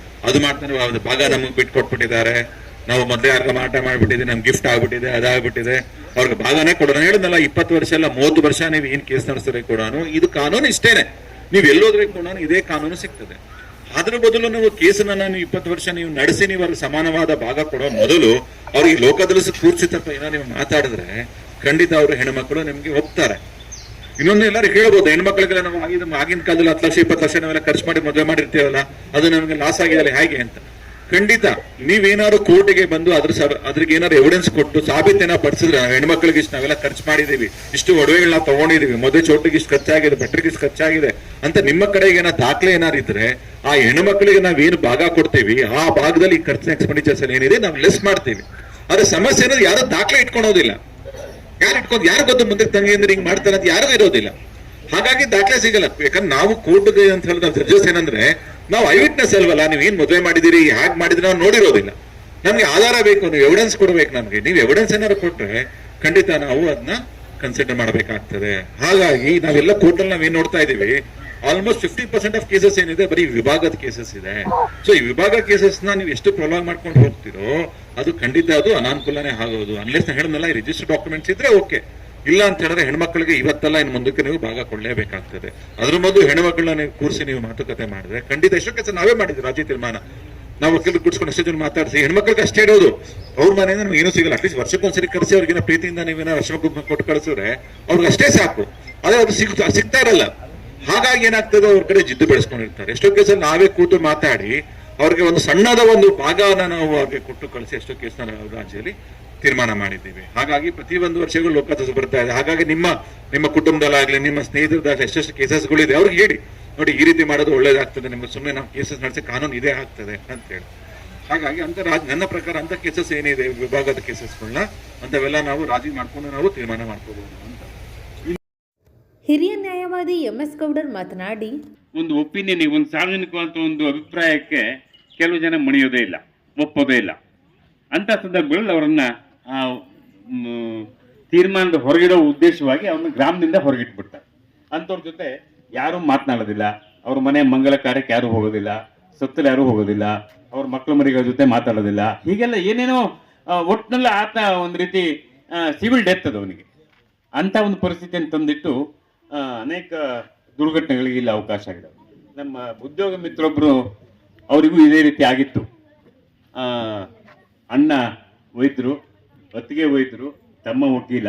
ಅದು ಮಾಡ್ತಾರೆ, ಭಾಗ ನಮಗೆ ಬಿಟ್ಟು ಕೊಟ್ಬಿಟ್ಟಿದ್ದಾರೆ, ನಾವು ಮೊದಲೇ ಯಾರಿಗ ಮಾಟ ಮಾಡ್ಬಿಟ್ಟಿದೆ, ನಮ್ಗೆ ಗಿಫ್ಟ್ ಆಗ್ಬಿಟ್ಟಿದೆ, ಅದಾಗ್ಬಿಟ್ಟಿದೆ, ಅವ್ರಿಗೆ ಭಾಗನೇ ಕೊಡೋಣ ಹೇಳಿದ್ನಲ್ಲ. 20 ವರ್ಷ ಅಲ್ಲ 30 ವರ್ಷ ನೀವು ಏನ್ ಕೇಸ್ ನಡೆಸಿದ್ರೆ ಕೂಡ ಇದು ಕಾನೂನು ಇಷ್ಟೇನೆ. ನೀವು ಎಲ್ಲೋದ್ರೆ ಕೂಡ ಇದೇ ಕಾನೂನು ಸಿಗ್ತದೆ. ಅದ್ರ ಬದಲು ನೀವು ಕೇಸನ್ನ ನೀವು 20 ವರ್ಷ ನೀವು ನಡೆಸಿ ನೀವು ಅವ್ರಿಗೆ ಸಮಾನವಾದ ಭಾಗ ಕೊಡೋ ಮೊದಲು ಅವ್ರಿಗೆ ಲೋಕದಲ್ಲಿ ಕೂರ್ಸಿತಪ್ಪ ಏನೋ ನೀವು ಮಾತಾಡಿದ್ರೆ ಖಂಡಿತ ಅವರು ಹೆಣ್ಮಕ್ಳು ನಿಮ್ಗೆ ಒಪ್ತಾರೆ. ಇನ್ನೊಂದು ಎಲ್ಲರೂ ಹೇಳ್ಬೋದು, ಹೆಣ್ಮಕ್ಳಿಗೆಲ್ಲ ನಾವು ಆಗಿನ ಕಾಲದಲ್ಲಿ 10 ಲಕ್ಷ 20 ಲಕ್ಷ ನಾವೆಲ್ಲ ಖರ್ಚು ಮಾಡಿ ಮದುವೆ ಮಾಡಿರ್ತೀವಲ್ಲ, ಅದು ನಮಗೆ ಲಾಸ್ ಆಗಿದೆಯಲ್ಲ ಹೇಗೆ ಅಂತ. ಖಂಡಿತ ನೀವೇನಾದ್ರು ಕೋರ್ಟಿಗೆ ಬಂದು ಅದ್ರಿಗೆ ಏನಾದ್ರು ಎವಿಡೆನ್ಸ್ ಕೊಟ್ಟು ಸಾಬೀತೇನ ಪಡಿಸಿದ್ರೆ ಹೆಣ್ಮಕ್ಳಿಗೆ ಇಷ್ಟು ನಾವೆಲ್ಲ ಖರ್ಚು ಮಾಡಿದೀವಿ, ಇಷ್ಟು ಒಡವೆಗಳನ್ನ ತಗೊಂಡಿದೀವಿ, ಮದುವೆ ಚೋಟಿಗೆ ಇಷ್ಟು ಖರ್ಚಾಗಿದೆ, ಬಟ್ಟೆಗೆ ಇಷ್ಟು ಖರ್ಚಾಗಿದೆ ಅಂತ ನಿಮ್ಮ ಕಡೆಗೆ ಏನೋ ದಾಖಲೆ ಏನಾರು ಇದ್ರೆ ಆ ಹೆಣ್ಮಕ್ಳಿಗೆ ನಾವೇನು ಭಾಗ ಕೊಡ್ತೀವಿ ಆ ಭಾಗದಲ್ಲಿ ಈ ಖರ್ಚಿನ ಎಕ್ಸ್ಪೆಂಡಿಚರ್ಸ್ ಏನಿದೆ ನಾವು ಲೆಸ್ ಮಾಡ್ತೀವಿ. ಆದ್ರೆ ಸಮಸ್ಯೆ ಅನ್ನೋದು ಯಾರು ದಾಖಲೆ ಇಟ್ಕೊಳೋದಿಲ್ಲ. ಯಾರು ಗೊತ್ತು ಮುಂದೆ ತಂಗಿ ಅಂದ್ರೆ ಹಿಂಗ್ ಮಾಡ್ತಾರೆ ಅಂತ ಯಾರಿಗೂ ಇರೋದಿಲ್ಲ. ಹಾಗಾಗಿ ದಾಖಲೆ ಸಿಗಲ್ಲ. ಯಾಕಂದ್ರೆ ನಾವು ಕೋರ್ಟ್ಗೆ ಅಂತ ಹೇಳಿದ ಜಡ್ಜಸ್ ಏನಂದ್ರೆ ನಾವು ಐ ವಿಟ್ನೆಸ್ ಅಲ್ವಲ್ಲ, ನೀವು ಏನ್ ಮದುವೆ ಮಾಡಿದಿರಿ ಹ್ಯಾಕ್ ಮಾಡಿದ್ರೆ ನಾವು ನೋಡಿರೋದಿಲ್ಲ. ನಮ್ಗೆ ಆಧಾರ ಬೇಕು, ನೀವು ಎವಿಡೆನ್ಸ್ ಕೊಡ್ಬೇಕು ನಮ್ಗೆ. ನೀವು ಎವಿಡೆನ್ಸ್ ಏನಾದ್ರು ಕೊಟ್ರೆ ಖಂಡಿತ ನಾವು ಅದನ್ನ ಕನ್ಸಿಡರ್ ಮಾಡಬೇಕಾಗ್ತದೆ. ಹಾಗಾಗಿ ನಾವೆಲ್ಲ ಕೋರ್ಟಲ್ಲಿ ನಾವೇನ್ ನೋಡ್ತಾ ಇದೀವಿ, ಆಲ್ಮೋಸ್ಟ್ 50% ಆಫ್ ಕೇಸಸ್ ಏನಿದೆ ಬರೀ ವಿಭಾಗದ ಕೇಸಸ್ ಇದೆ. ಸೊ ಈ ವಿಭಾಗ ಕೇಸಸ್ ನೀವು ಎಷ್ಟು ಪ್ರೊಲಾಂಗ್ ಮಾಡ್ಕೊಂಡು ಹೋಗ್ತಿರೋ ಅದು ಖಂಡಿತ ಅದು ಅನಾನುಕೂಲನೇ ಆಗೋದು. ಅನ್ಲೆಸ್ ಹೇಳಿದ್ನಲ್ಲ ಈ ರಿಜಿಸ್ಟರ್ ಡಾಕ್ಯುಮೆಂಟ್ಸ್ ಇದ್ರೆ ಓಕೆ, ಇಲ್ಲ ಅಂತ ಹೇಳಿದ್ರೆ ಹೆಣ್ಮಕ್ಳಿಗೆ ಇವತ್ತಲ್ಲ ಇನ್ನು ಮುಂದಕ್ಕೆ ನೀವು ಭಾಗ ಕೊಡಲೇಬೇಕಾಗ್ತದೆ. ಅದ್ರ ಮೊದಲು ಹೆಣ್ಮಕ್ಳನ್ನ ನೀವು ಕೂರಿಸಿ ನೀವು ಮಾತುಕತೆ ಮಾಡಿದ್ರೆ ಖಂಡಿತ ಎಷ್ಟೋ ಕೆಲಸ ನಾವೇ ಮಾಡಿದ್ವಿ. ರಾಜ್ಯ ತೀರ್ಮಾನ ನಾವು ವಕೀಲರು ಕೂಡಿಸ್ಕೊಂಡು ಎಷ್ಟೋ ಜನ ಮಾತಾಡಿಸಿ ಹೆಣ್ಮಕ್ಳಿಗೆ ಅಷ್ಟೇ ಇಡೋದು, ಅವ್ರ ಮನೆಯಿಂದ ನಮ್ಗೆ ಏನೂ ಸಿಗಲ್ಲ. ಅಟ್ಲೀಸ್ಟ್ ವರ್ಷಕ್ಕೊಂದ್ಸರಿ ಕರೆಸಿ ಅವ್ರಿಗೇನೋ ಪ್ರೀತಿಯಿಂದ ನೀವೇನೋ ವರ್ಷಕ್ಕೆ ಕೊಟ್ಟು ಕಳಿಸಿದ್ರೆ ಅವ್ರಿಗೆ ಅಷ್ಟೇ ಸಾಕು. ಅದೇ ಅದು ಸಿಗ್ತಾ ಇರಲ್ಲ. ಹಾಗಾಗಿ ಏನಾಗ್ತದೆ, ಅವ್ರ ಕಡೆ ಜಿದ್ದು ಬೆಳೆಸ್ಕೊಂಡಿರ್ತಾರೆ. ಎಷ್ಟೋ ಕೇಸಲ್ಲಿ ನಾವೇ ಕೂತು ಮಾತಾಡಿ ಅವ್ರಿಗೆ ಒಂದು ಸಣ್ಣದ ಒಂದು ಭಾಗವನ್ನ ನಾವು ಅವ್ರಿಗೆ ಕೊಟ್ಟು ಕಳಿಸಿ ಎಷ್ಟೋ ಕೇಸ್ನ ನಾವು ರಾಜ್ಯದಲ್ಲಿ ತೀರ್ಮಾನ ಮಾಡಿದ್ದೀವಿ. ಹಾಗಾಗಿ ಪ್ರತಿ 1 ವರ್ಷಗಳು ಲೋಕಾಯುಕ್ತ ಬರ್ತಾ ಇದೆ. ಹಾಗಾಗಿ ನಿಮ್ಮ ಕುಟುಂಬದಲ್ಲಾಗ್ಲಿ ನಿಮ್ಮ ಸ್ನೇಹಿತರದಾಗಲಿ ಎಷ್ಟೆಷ್ಟು ಕೇಸಸ್ಗಳಿದೆ ಅವ್ರಿಗೆ ಹೇಳಿ, ನೋಡಿ ಈ ರೀತಿ ಮಾಡೋದು ಒಳ್ಳೇದಾಗ್ತದೆ, ನಿಮ್ಗೆ ಸುಮ್ಮನೆ ನಾವು ಕೇಸಸ್ ನಡೆಸಿ ಕಾನೂನು ಇದೇ ಆಗ್ತದೆ ಅಂತ ಹೇಳಿ. ಹಾಗಾಗಿ ನನ್ನ ಪ್ರಕಾರ ಅಂತ ಕೇಸಸ್ ಏನಿದೆ ವಿಭಾಗದ ಕೇಸಸ್ಗಳನ್ನ ಅಂತವೆಲ್ಲ ನಾವು ರಾಜಿ ಮಾಡ್ಕೊಂಡು ನಾವು ತೀರ್ಮಾನ ಮಾಡ್ಕೋಬಹುದು ಅಂತ. ಹಿರಿಯ ನ್ಯಾಯವಾದಿ MS ಗೌಡರ್ ಮಾತನಾಡಿ, ಒಂದು ಒಪಿನಿಯನ್, ಒಂದು ಸಾರ್ವಜನಿಕವಾದ ಒಂದು ಅಭಿಪ್ರಾಯಕ್ಕೆ ಕೆಲವು ಜನ ಮಣಿಯೋದೇ ಇಲ್ಲ, ಒಪ್ಪೋದೇ ಇಲ್ಲ. ಅಂತ ಸಂದರ್ಭಗಳಲ್ಲಿ ಅವರನ್ನ ತೀರ್ಮಾನದ ಹೊರಗಿಡೋ ಉದ್ದೇಶವಾಗಿ ಅವ್ರನ್ನ ಗ್ರಾಮದಿಂದ ಹೊರಗಿಟ್ಬಿಡ್ತಾರೆ. ಅಂಥವ್ರ ಜೊತೆ ಯಾರು ಮಾತನಾಡೋದಿಲ್ಲ, ಅವ್ರ ಮನೆ ಮಂಗಲ ಕಾರ್ಯಕ್ಕೆ ಯಾರು ಹೋಗೋದಿಲ್ಲ, ಸತ್ತಲ್ಲಿ ಯಾರು ಹೋಗೋದಿಲ್ಲ, ಅವ್ರ ಮಕ್ಕಳು ಮರಿಗಳ ಜೊತೆ ಮಾತಾಡೋದಿಲ್ಲ. ಹೀಗೆಲ್ಲ ಏನೇನೋ ಒಟ್ಟಿನಲ್ಲಿ ಆತ ಒಂದು ರೀತಿ ಸಿವಿಲ್ ಡೆತ್ ಅದು ಅವನಿಗೆ. ಅಂತ ಒಂದು ಪರಿಸ್ಥಿತಿಯನ್ನು ತಂದಿಟ್ಟು ಅನೇಕ ದುರ್ಘಟನೆಗಳಿಗೆ ಇಲ್ಲಿ ಅವಕಾಶ ಆಗಿದೆ. ನಮ್ಮ ಉದ್ಯೋಗ ಮಿತ್ರೊಬ್ರು ಅವರಿಗೂ ಇದೇ ರೀತಿ ಆಗಿತ್ತು. ಅಣ್ಣ ವೈದ್ಯರು, ಅತ್ತಿಗೆ ವೈದ್ಯರು, ತಮ್ಮ ವಕೀಲ.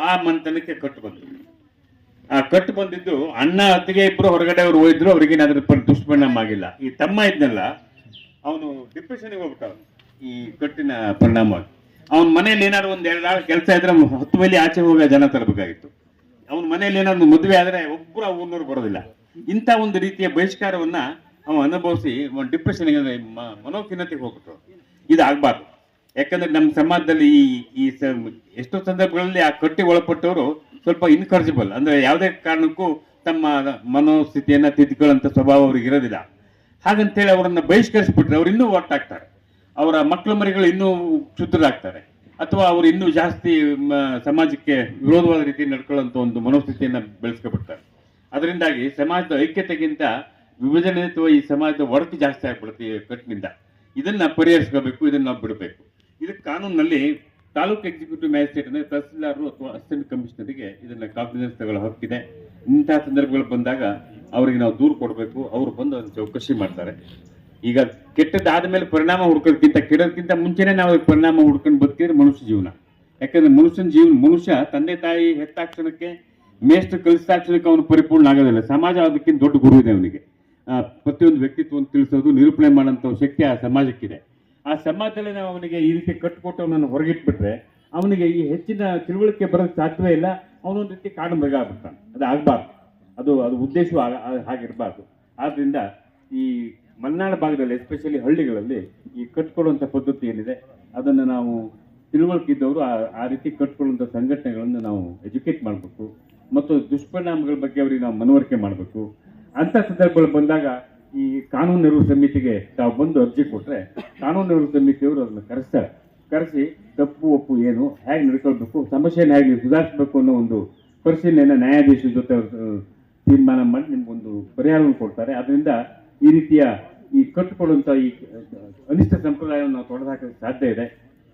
ಆ ಮನೆತನಕ್ಕೆ ಕಟ್ಟು ಬಂತು. ಆ ಕಟ್ಟು ಬಂದಿದ್ದು ಅಣ್ಣ ಅತ್ತಿಗೆ ಇಬ್ಬರು ಹೊರಗಡೆ ಅವರು ಹೋಯ್ದ್ರು, ಅವ್ರಿಗೇನಾದ್ರೂ ದುಷ್ಪರಿಣಾಮ ಆಗಿಲ್ಲ. ಈ ತಮ್ಮ ಇದ್ನಲ್ಲ ಅವನು ಡಿಪ್ರೆಷನ್ಗೆ ಹೋಗ್ಬಿಟ್ಟ ಈ ಕಟ್ಟಿನ ಪರಿಣಾಮವಾಗಿ. ಅವನ ಮನೇಲಿ ಏನಾದ್ರು ಒಂದ್ 2 ಆಳು ಕೆಲಸ ಇದ್ರೆ 10 ಮೈಲಿ ಆಚೆ ಹೋಗೋ ಜನ ತರಬೇಕಾಗಿತ್ತು. ಅವನ ಮನೇಲಿ ಏನಾದ್ರು ಮದುವೆ ಆದ್ರೆ ಒಬ್ಬರು ಆ ಊರ್ನವ್ರು ಬರೋದಿಲ್ಲ. ಇಂಥ ಒಂದು ರೀತಿಯ ಬಹಿಷ್ಕಾರವನ್ನ ಅವ ಅನುಭವಿಸಿ ಡಿಪ್ರೆಷನ್ಗೆ ಮನೋಖಿನ್ನತೆಗೆ ಹೋಗ್ಬಿಟ್ರು. ಇದು ಆಗ್ಬಾರ್ದು. ಯಾಕಂದ್ರೆ ನಮ್ಮ ಸಮಾಜದಲ್ಲಿ ಈ ಎಷ್ಟೋ ಸಂದರ್ಭಗಳಲ್ಲಿ ಆ ಕಟ್ಟಿ ಒಳಪಟ್ಟವರು ಸ್ವಲ್ಪ ಇನ್ಕರ್ಜಿಬಲ್, ಅಂದ್ರೆ ಯಾವುದೇ ಕಾರಣಕ್ಕೂ ತಮ್ಮ ಮನೋಸ್ಥಿತಿಯನ್ನ ತಿದ್ದುಕೊಳ್ಳುವಂತ ಸ್ವಭಾವ ಅವ್ರಿಗೆ ಇರೋದಿಲ್ಲ. ಹಾಗಂತೇಳಿ ಅವರನ್ನ ಬಹಿಷ್ಕರಿಸ್ಬಿಟ್ರೆ ಅವ್ರು ಇನ್ನೂ ಒಟ್ಟಾಗ್ತಾರೆ, ಅವರ ಮಕ್ಕಳು ಮರಿಗಳು ಇನ್ನೂ ಕ್ಷುದ್ರಾಗ್ತಾರೆ, ಅಥವಾ ಅವರು ಇನ್ನೂ ಜಾಸ್ತಿ ಸಮಾಜಕ್ಕೆ ವಿರೋಧವಾದ ರೀತಿ ನಡ್ಕೊಳ್ಳುವಂತ ಒಂದು ಮನೋಸ್ಥಿತಿಯನ್ನ ಬೆಳೆಸ್ಕೊಬಿಡ್ತಾರೆ. ಅದರಿಂದಾಗಿ ಸಮಾಜದ ಐಕ್ಯತೆಗಿಂತ ವಿಭಜನೆ ಅಥವಾ ಈ ಸಮಾಜದ ಒಡಕು ಜಾಸ್ತಿ ಆಗ್ಬಿಡುತ್ತೆ ಈ ಕಟ್ಟಿನಿಂದ. ಇದನ್ನ ಪರಿಹರಿಸ್ಕೋಬೇಕು, ಇದನ್ನ ನಾವು ಬಿಡಬೇಕು. ಇದಕ್ಕೆ ಕಾನೂನಲ್ಲಿ ತಾಲೂಕು ಎಕ್ಸಿಕ್ಯೂಟಿವ್ ಮ್ಯಾಜಿಸ್ಟ್ರೇಟ್ ಅಂದ್ರೆ ತಹಸೀಲ್ದಾರರು ಅಥವಾ ಅಸಿಸ್ಟೆಂಟ್ ಕಮಿಷನರ್ಗೆ ಇದನ್ನ ಕಾಗ್ನಿಸೆನ್ಸ್ ತಗೊಳ್ಳೋ ಹಕ್ಕಿದೆ. ಇಂತಹ ಸಂದರ್ಭಗಳು ಬಂದಾಗ ಅವರಿಗೆ ನಾವು ದೂರು ಕೊಡಬೇಕು, ಅವರು ಬಂದು ಅದನ್ನ ಚೌಕಶಿ ಮಾಡ್ತಾರೆ. ಈಗ ಕೆಟ್ಟದ್ದಾದ ಮೇಲೆ ಪರಿಣಾಮ ಹುಡ್ಕೋದಕ್ಕಿಂತ ಕೆಡೋದಕ್ಕಿಂತ ಮುಂಚೆನೆ ನಾವು ಪರಿಣಾಮ ಹುಡ್ಕೊಂಡು ಬದುಕಿದ್ರೆ ಮನುಷ್ಯ ಜೀವನ. ಯಾಕಂದ್ರೆ ಮನುಷ್ಯ ತಂದೆ ತಾಯಿ ಹೆತ್ತಾಕ್ಷಣಕ್ಕೆ ಮೇಷ್ಟ್ರು ಕಲಿಸಿದಾಕ್ಷಣಕ್ಕೆ ಅವನು ಪರಿಪೂರ್ಣ ಆಗೋದಿಲ್ಲ. ಸಮಾಜ ಅದಕ್ಕಿಂತ ದೊಡ್ಡ ಗುರು ಇದೆ ಅವನಿಗೆ. ಪ್ರತಿಯೊಂದು ವ್ಯಕ್ತಿತ್ವವನ್ನು ತಿಳಿಸೋದು, ನಿರೂಪಣೆ ಮಾಡೋಂಥ ಶಕ್ತಿ ಆ ಸಮಾಜಕ್ಕಿದೆ. ಆ ಸಮಾಜದಲ್ಲಿ ನಾವು ಅವನಿಗೆ ಈ ರೀತಿ ಕಟ್ಟಿಕೊಟ್ಟು ಅವನನ್ನು ಹೊರಗಿಟ್ಬಿಟ್ರೆ ಅವನಿಗೆ ಈ ಹೆಚ್ಚಿನ ತಿಳುವಳಿಕೆ ಬರೋಕ್ಕೆ ಸಾಧ್ಯವೇ ಇಲ್ಲ. ಅವನೊಂದು ರೀತಿ ಕಾಡು ಮೃಗ ಆಗ್ಬಿಡ್ತಾನೆ. ಅದು ಆಗಬಾರ್ದು. ಅದು ಉದ್ದೇಶವೂ ಹಾಗಿರಬಾರ್ದು. ಆದ್ರಿಂದ ಈ ಮಲೆನಾಡು ಭಾಗದಲ್ಲಿ ಎಸ್ಪೆಷಲಿ ಹಳ್ಳಿಗಳಲ್ಲಿ ಈ ಕಟ್ಕೊಳ್ಳುವಂಥ ಪದ್ಧತಿ ಏನಿದೆ ಅದನ್ನು ನಾವು ತಿಳುವಳಿಕೆ ಇದ್ದವರು ಆ ರೀತಿ ಕಟ್ಕೊಳ್ಳುವಂಥ ಸಂಘಟನೆಗಳನ್ನು ನಾವು ಎಜುಕೇಟ್ ಮಾಡಬೇಕು ಮತ್ತು ದುಷ್ಪರಿಣಾಮಗಳ ಬಗ್ಗೆ ಅವರಿಗೆ ನಾವು ಮನವರಿಕೆ ಮಾಡಬೇಕು. ಅಂಥ ಸಂದರ್ಭಗಳು ಬಂದಾಗ ಈ ಕಾನೂನು ನೆರವು ಸಮಿತಿಗೆ ತಾವು ಬಂದು ಅರ್ಜಿ ಕೊಟ್ಟರೆ ಕಾನೂನು ನೆರವು ಸಮಿತಿಯವರು ಅದನ್ನು ಕರೆಸ್ತಾರೆ. ಕರೆಸಿ ತಪ್ಪು ಒಪ್ಪು ಏನು, ಹೇಗೆ ನಡ್ಕೊಳ್ಬೇಕು, ಸಮಸ್ಯೆನ ಹೇಗೆ ಸುಧಾರಿಸಬೇಕು ಅನ್ನೋ ಒಂದು ಪರಿಶೀಲನೆಯನ್ನು ನ್ಯಾಯಾಧೀಶರ ಜೊತೆ ತೀರ್ಮಾನ ಮಾಡಿ ನಿಮ್ಗೊಂದು ಪರಿಹಾರವನ್ನು ಕೊಡ್ತಾರೆ. ಅದರಿಂದ ಈ ರೀತಿಯ ಈ ಕಟ್ಟಿಕೊಡುವಂಥ ಈ ಅನಿಷ್ಟ ಸಂಪ್ರದಾಯವನ್ನು ನಾವು ತೊಡೆದುಹಾಕಕ್ಕೆ ಸಾಧ್ಯ ಇದೆ.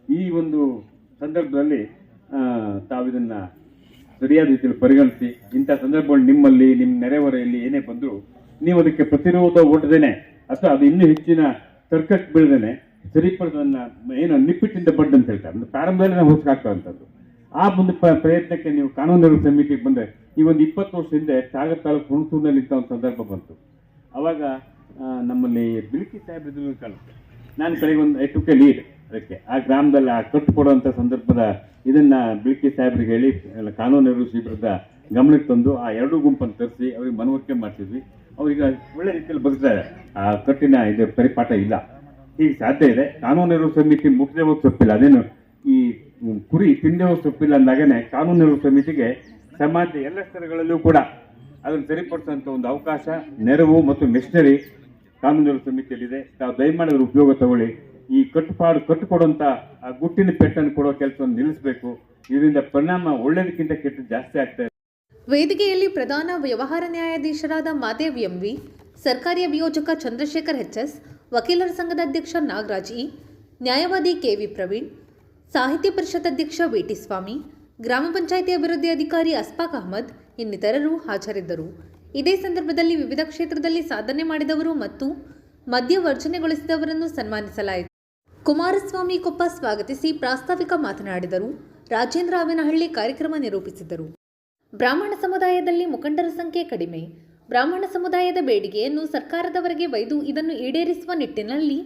ಈ ಒಂದು ಸಂದರ್ಭದಲ್ಲಿ ತಾವು ಇದನ್ನು ಸರಿಯಾದ ರೀತಿಯಲ್ಲಿ ಪರಿಗಣಿಸಿ ಇಂಥ ಸಂದರ್ಭಗಳು ನಿಮ್ಮಲ್ಲಿ ನಿಮ್ಮ ನೆರೆಹೊರೆಯಲ್ಲಿ ಏನೇ ಬಂದರೂ ನೀವು ಅದಕ್ಕೆ ಪ್ರತಿರೋಧ ಒಡ್ದೇನೆ ಅಥವಾ ಅದು ಇನ್ನೂ ಹೆಚ್ಚಿನ ತರ್ಕಕ್ಕೆ ಬೀಳದೇನೆ ಸರಿಪಡೋದನ್ನು ಏನು ನಿಪ್ಪಿಟ್ಟಿಂದ ಬಡ್ ಅಂತ ಹೇಳ್ತಾರೆ, ಅಂದ್ರೆ ಪ್ರಾರಂಭದಲ್ಲಿ ನಾವು ಹೊಸಕಾಗ್ತವಂಥದ್ದು. ಆ ಒಂದು ಪ್ರಯತ್ನಕ್ಕೆ ನೀವು ಕಾನೂನು ನೆರವು ಸಮಿತಿಗೆ ಬಂದರೆ ಈ ಒಂದು 20 ವರ್ಷ ಹಿಂದೆ ಸಾಗರ ತಾಲೂಕು ಹುಣಸೂರಿನಲ್ಲಿ ಇಂಥ ಒಂದು ಸಂದರ್ಭ ಬಂತು. ಆವಾಗ ನಮ್ಮಲ್ಲಿ ಬಿಳಿಕಿ ಸಾಹೇಬ್ರಿದ್ರು ಕಾಣುತ್ತೆ. ನಾನು ಕಡೆಗೆ ಒಂದು ಐಟುಕ್ಕೆ ಲೀಡ್ ಅದಕ್ಕೆ ಆ ಗ್ರಾಮದಲ್ಲಿ ಆ ಕಟ್ಟು ಕೊಡುವಂಥ ಸಂದರ್ಭದ ಇದನ್ನು ಬಿಳಿಕಿ ಸಾಹೇಬ್ರಿಗೆ ಹೇಳಿ ಕಾನೂನು ನೆರವು ಶಿಬಿರದ ಗಮನಕ್ಕೆ ತಂದು ಆ ಎರಡೂ ಗುಂಪನ್ನು ತರಿಸಿ ಅವ್ರಿಗೆ ಮನವರಿಕೆ ಮಾಡ್ತಿದ್ವಿ. ಅವ್ರಿಗೆ ಒಳ್ಳೆ ರೀತಿಯಲ್ಲಿ ಬದುಕ್ತಾರೆ. ಆ ಕಟ್ಟಿನ ಇದು ಪರಿಪಾಠ ಇಲ್ಲ. ಹೀಗೆ ಸಾಧ್ಯ ಇದೆ. ಕಾನೂನು ನೆರವು ಸಮಿತಿ ಮುಟ್ಟದೆ ಹೋಗಿ ತಪ್ಪಿಲ್ಲ. ಅದೇನು ಈ ಕುರಿ ತಿಂದೆ ಹೋಗಿ ತಪ್ಪಿಲ್ಲ ಅಂದಾಗನೇ ಕಾನೂನು ನೆರವು ಸಮಿತಿಗೆ ಸಮಾಜದ ಎಲ್ಲ ಸ್ತರಗಳಲ್ಲೂ ಕೂಡ ಅದನ್ನು ಸರಿಪಡಿಸುವಂಥ ಒಂದು ಅವಕಾಶ, ನೆರವು ಮತ್ತು ಮೆಷಿನರಿ ಕಾನೂನು ನೆರವು ಸಮಿತಿಯಲ್ಲಿದೆ. ತಾವು ದಯಮಾಡಿ ಅದರ ಉಪಯೋಗ ತಗೊಳ್ಳಿ. ಈ ಕಟ್ಟುಕೊಡುವಂಥ ಆ ಗುಟ್ಟಿನ ಪೆಟ್ಟನ್ನು ಕೊಡೋ ಕೆಲಸವನ್ನು ನಿಲ್ಲಿಸಬೇಕು. ಇದರಿಂದ ಪರಿಣಾಮ ಒಳ್ಳೆಯದಕ್ಕಿಂತ ಕೆಟ್ಟದ್ದು ಜಾಸ್ತಿ ಆಗ್ತಾ ಇದೆ. ವೇದಿಕೆಯಲ್ಲಿ ಪ್ರಧಾನ ವ್ಯವಹಾರ ನ್ಯಾಯಾಧೀಶರಾದ ಮಾದೇವ್ ಎಂವಿ, ಸರ್ಕಾರಿ ಅಭಿಯೋಜಕ ಚಂದ್ರಶೇಖರ್ ಎಚ್ಎಸ್, ವಕೀಲರ ಸಂಘದ ಅಧ್ಯಕ್ಷ ನಾಗರಾಜ್ ಇ, ನ್ಯಾಯವಾದಿ ಕೆವಿ ಪ್ರವೀಣ್, ಸಾಹಿತ್ಯ ಪರಿಷತ್ ಅಧ್ಯಕ್ಷ ವೇಟಿ ಸ್ವಾಮಿ, ಗ್ರಾಮ ಪಂಚಾಯಿತಿ ಅಭಿವೃದ್ಧಿ ಅಧಿಕಾರಿ ಅಸ್ಫಾಕ್ ಅಹಮದ್ ಇನ್ನಿತರರು ಹಾಜರಿದ್ದರು. ಇದೇ ಸಂದರ್ಭದಲ್ಲಿ ವಿವಿಧ ಕ್ಷೇತ್ರದಲ್ಲಿ ಸಾಧನೆ ಮಾಡಿದವರು ಮತ್ತು ಮದ್ಯ ವರ್ಜನೆಗೊಳಿಸಿದವರನ್ನು ಸನ್ಮಾನಿಸಲಾಯಿತು. ಕುಮಾರಸ್ವಾಮಿ ಕೊಪ್ಪ ಸ್ವಾಗತಿಸಿ ಪ್ರಾಸ್ತಾವಿಕ ಮಾತನಾಡಿದರು. ರಾಜೇಂದ್ರ ಆವಿನಹಳ್ಳಿ ಕಾರ್ಯಕ್ರಮ ನಿರೂಪಿಸಿದರು. ಬ್ರಾಹ್ಮಣ ಸಮುದಾಯದಲ್ಲಿ ಮುಖಂಡರ ಸಂಖ್ಯೆ ಕಡಿಮೆ. ಬ್ರಾಹ್ಮಣ ಸಮುದಾಯದ ಬೇಡಿಕೆಯನ್ನು ಸರ್ಕಾರದವರೆಗೆ ಒಯ್ದು ಇದನ್ನು ಈಡೇರಿಸುವ ನಿಟ್ಟಿನಲ್ಲಿ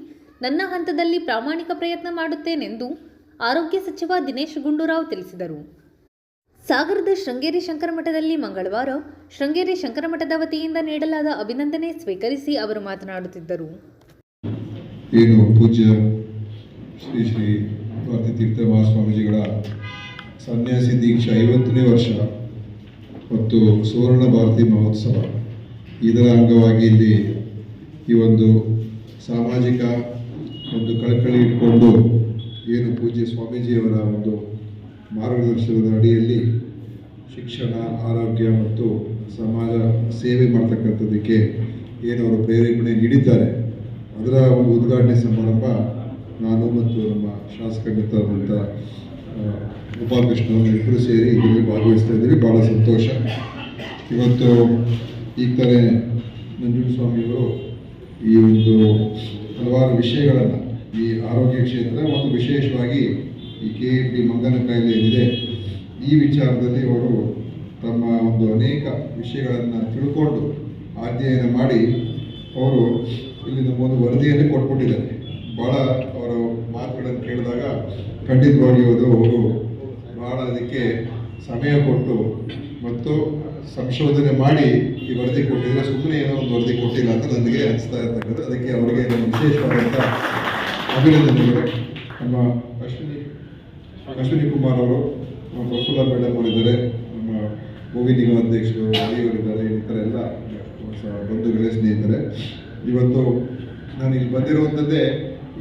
ನನ್ನ ಹಂತದಲ್ಲಿ ಪ್ರಾಮಾಣಿಕ ಪ್ರಯತ್ನ ಮಾಡುತ್ತೇನೆಂದು ಆರೋಗ್ಯ ಸಚಿವ ದಿನೇಶ್ ಗುಂಡೂರಾವ್ ತಿಳಿಸಿದರು. ಸಾಗರದ ಶೃಂಗೇರಿ ಶಂಕರಮಠದಲ್ಲಿ ಮಂಗಳವಾರ ಶೃಂಗೇರಿ ಶಂಕರಮಠದ ವತಿಯಿಂದ ನೀಡಲಾದ ಅಭಿನಂದನೆ ಸ್ವೀಕರಿಸಿ ಅವರು ಮಾತನಾಡುತ್ತಿದ್ದರು. ಏನು ಪೂಜ್ಯ ಶ್ರೀ ಶ್ರೀ ಭಾರತೀ ತೀರ್ಥ ಮಹಾಸ್ವಾಮೀಜಿಗಳ ಸನ್ಯಾಸಿ ದೀಕ್ಷೆ 50ನೇ ವರ್ಷ ಮತ್ತು ಸುವರ್ಣ ಭಾರತಿ ಮಹೋತ್ಸವ, ಇದರ ಅಂಗವಾಗಿ ಇಲ್ಲಿ ಈ ಒಂದು ಸಾಮಾಜಿಕ ಒಂದು ಕಳಕಳಿ ಇಟ್ಕೊಂಡು ಏನು ಪೂಜ್ಯ ಸ್ವಾಮೀಜಿಯವರ ಒಂದು ಮಾರ್ಗದರ್ಶನದ ಅಡಿಯಲ್ಲಿ ಶಿಕ್ಷಣ, ಆರೋಗ್ಯ ಮತ್ತು ಸಮಾಜ ಸೇವೆ ಮಾಡ್ತಕ್ಕಂಥದ್ದಕ್ಕೆ ಏನು ಅವರು ಪ್ರೇರೇಪಣೆ ನೀಡಿದ್ದಾರೆ, ಅದರ ಒಂದು ಉದ್ಘಾಟನೆ ಸಮಾರಂಭ ನಾನು ಮತ್ತು ನಮ್ಮ ಶಾಸಕ ಮಿತ್ರರಾದಂಥ ಗೋಪಾಲಕೃಷ್ಣ ಇಬ್ಬರು ಸೇರಿ ಇದರಲ್ಲಿ ಭಾಗವಹಿಸ್ತಾ ಇದ್ದೀವಿ. ಭಾಳ ಸಂತೋಷ. ಇವತ್ತು ಈಗ ತಾನೇ ನಂಜುಂಡಸ್ವಾಮಿಯವರು ಈ ಒಂದು ಹಲವಾರು ವಿಷಯಗಳನ್ನು ಈ ಆರೋಗ್ಯ ಕ್ಷೇತ್ರ ಮತ್ತು ವಿಶೇಷವಾಗಿ ಈ KFD ಮಂಗನ ಕಾಯಿಲೆ ಏನಿದೆ ಈ ವಿಚಾರದಲ್ಲಿ ಅವರು ತಮ್ಮ ಒಂದು ಅನೇಕ ವಿಷಯಗಳನ್ನು ತಿಳ್ಕೊಂಡು ಅಧ್ಯಯನ ಮಾಡಿ ಅವರು ಇಲ್ಲಿ ನಮ್ಮೊಂದು ವರದಿಯನ್ನೇ ಕೊಟ್ಬಿಟ್ಟಿದ್ದಾರೆ. ಭಾಳ ಅವರ ಮಾತುಗಳನ್ನು ಕೇಳಿದಾಗ ಖಂಡಿತವಾಗಿಯೂ ಅವರು ಭಾಳ ಅದಕ್ಕೆ ಸಮಯ ಕೊಟ್ಟು ಮತ್ತು ಸಂಶೋಧನೆ ಮಾಡಿ ಈ ವರದಿ ಕೊಟ್ಟಿದ್ದಾರೆ. ಸುಮ್ಮನೆ ಏನೋ ಒಂದು ವರದಿ ಕೊಟ್ಟಿಲ್ಲ ಅಂತ ನನಗೆ ಅನಿಸ್ತಾ ಇರ್ತಕ್ಕಂಥ. ಅದಕ್ಕೆ ಅವರಿಗೆ ನಮ್ಮ ವಿಶೇಷವಾದಂಥ ಅಭಿನಂದನೆಗಳು. ನಮ್ಮ ಅಶ್ವಿನಿ ಕುಮಾರ್ ಅವರು, ನಮ್ಮ ಪ್ರಫುಲ್ಲ ಮೇಡಮ್ ಅವರಿದ್ದಾರೆ, ನಮ್ಮ ಮೂವಿ ನಿಗಮ ಅಧ್ಯಕ್ಷರು ಅವರಿದ್ದಾರೆ, ಈ ಥರ ಎಲ್ಲ ಬಂಧುಗಳೇ ಸ್ನೇಹಿತರೆ. ಇವತ್ತು ನಾನು ಇಲ್ಲಿ ಬಂದಿರುವಂಥದ್ದೇ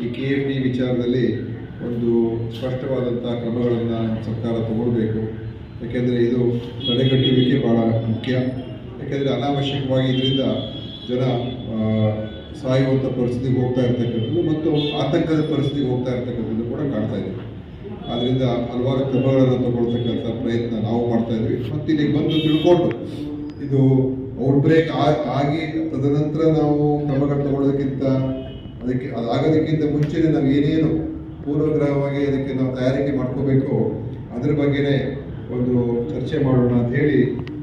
ಈ KFD ವಿಚಾರದಲ್ಲಿ ಒಂದು ಸ್ಪಷ್ಟವಾದಂಥ ಕ್ರಮಗಳನ್ನು ಸರ್ಕಾರ ತಗೊಳ್ಬೇಕು. ಯಾಕೆಂದರೆ ಇದು ತಡೆಗಟ್ಟುವಿಕೆ ಭಾಳ ಮುಖ್ಯ. ಯಾಕೆಂದರೆ ಅನಾವಶ್ಯಕವಾಗಿ ಇದರಿಂದ ಜನ ಸಾಯುವಂಥ ಪರಿಸ್ಥಿತಿಗೆ ಹೋಗ್ತಾ ಇರ್ತಕ್ಕಂಥದ್ದು ಮತ್ತು ಆತಂಕದ ಪರಿಸ್ಥಿತಿಗೆ ಹೋಗ್ತಾ ಇರ್ತಕ್ಕಂಥದ್ದು ಕೂಡ ಕಾಣ್ತಾ ಇದ್ದೀವಿ. ಆದ್ದರಿಂದ ಹಲವಾರು ಕ್ರಮಗಳನ್ನು ತಗೊಳ್ತಕ್ಕಂಥ ಪ್ರಯತ್ನ ನಾವು ಮಾಡ್ತಾ ಇದ್ವಿ. ಮತ್ತು ಇಲ್ಲಿಗೆ ಬಂದು ತಿಳ್ಕೊಂಡು ಇದು ಔಟ್ಬ್ರೇಕ್ ಆಗಿ ತದನಂತರ ನಾವು ಕ್ರಮಗಳು ತಗೊಳ್ಳೋದಕ್ಕಿಂತ ಅದಾಗೋದಕ್ಕಿಂತ ಮುಂಚೆನೇ ನಾವು ಏನೇನು ಪೂರ್ವಗ್ರಹವಾಗಿ ಅದಕ್ಕೆ ನಾವು ತಯಾರಿಕೆ ಮಾಡ್ಕೋಬೇಕು ಅದರ ಬಗ್ಗೆನೇ ಒಂದು ಚರ್ಚೆ ಮಾಡೋಣ ಅಂತ ಹೇಳಿ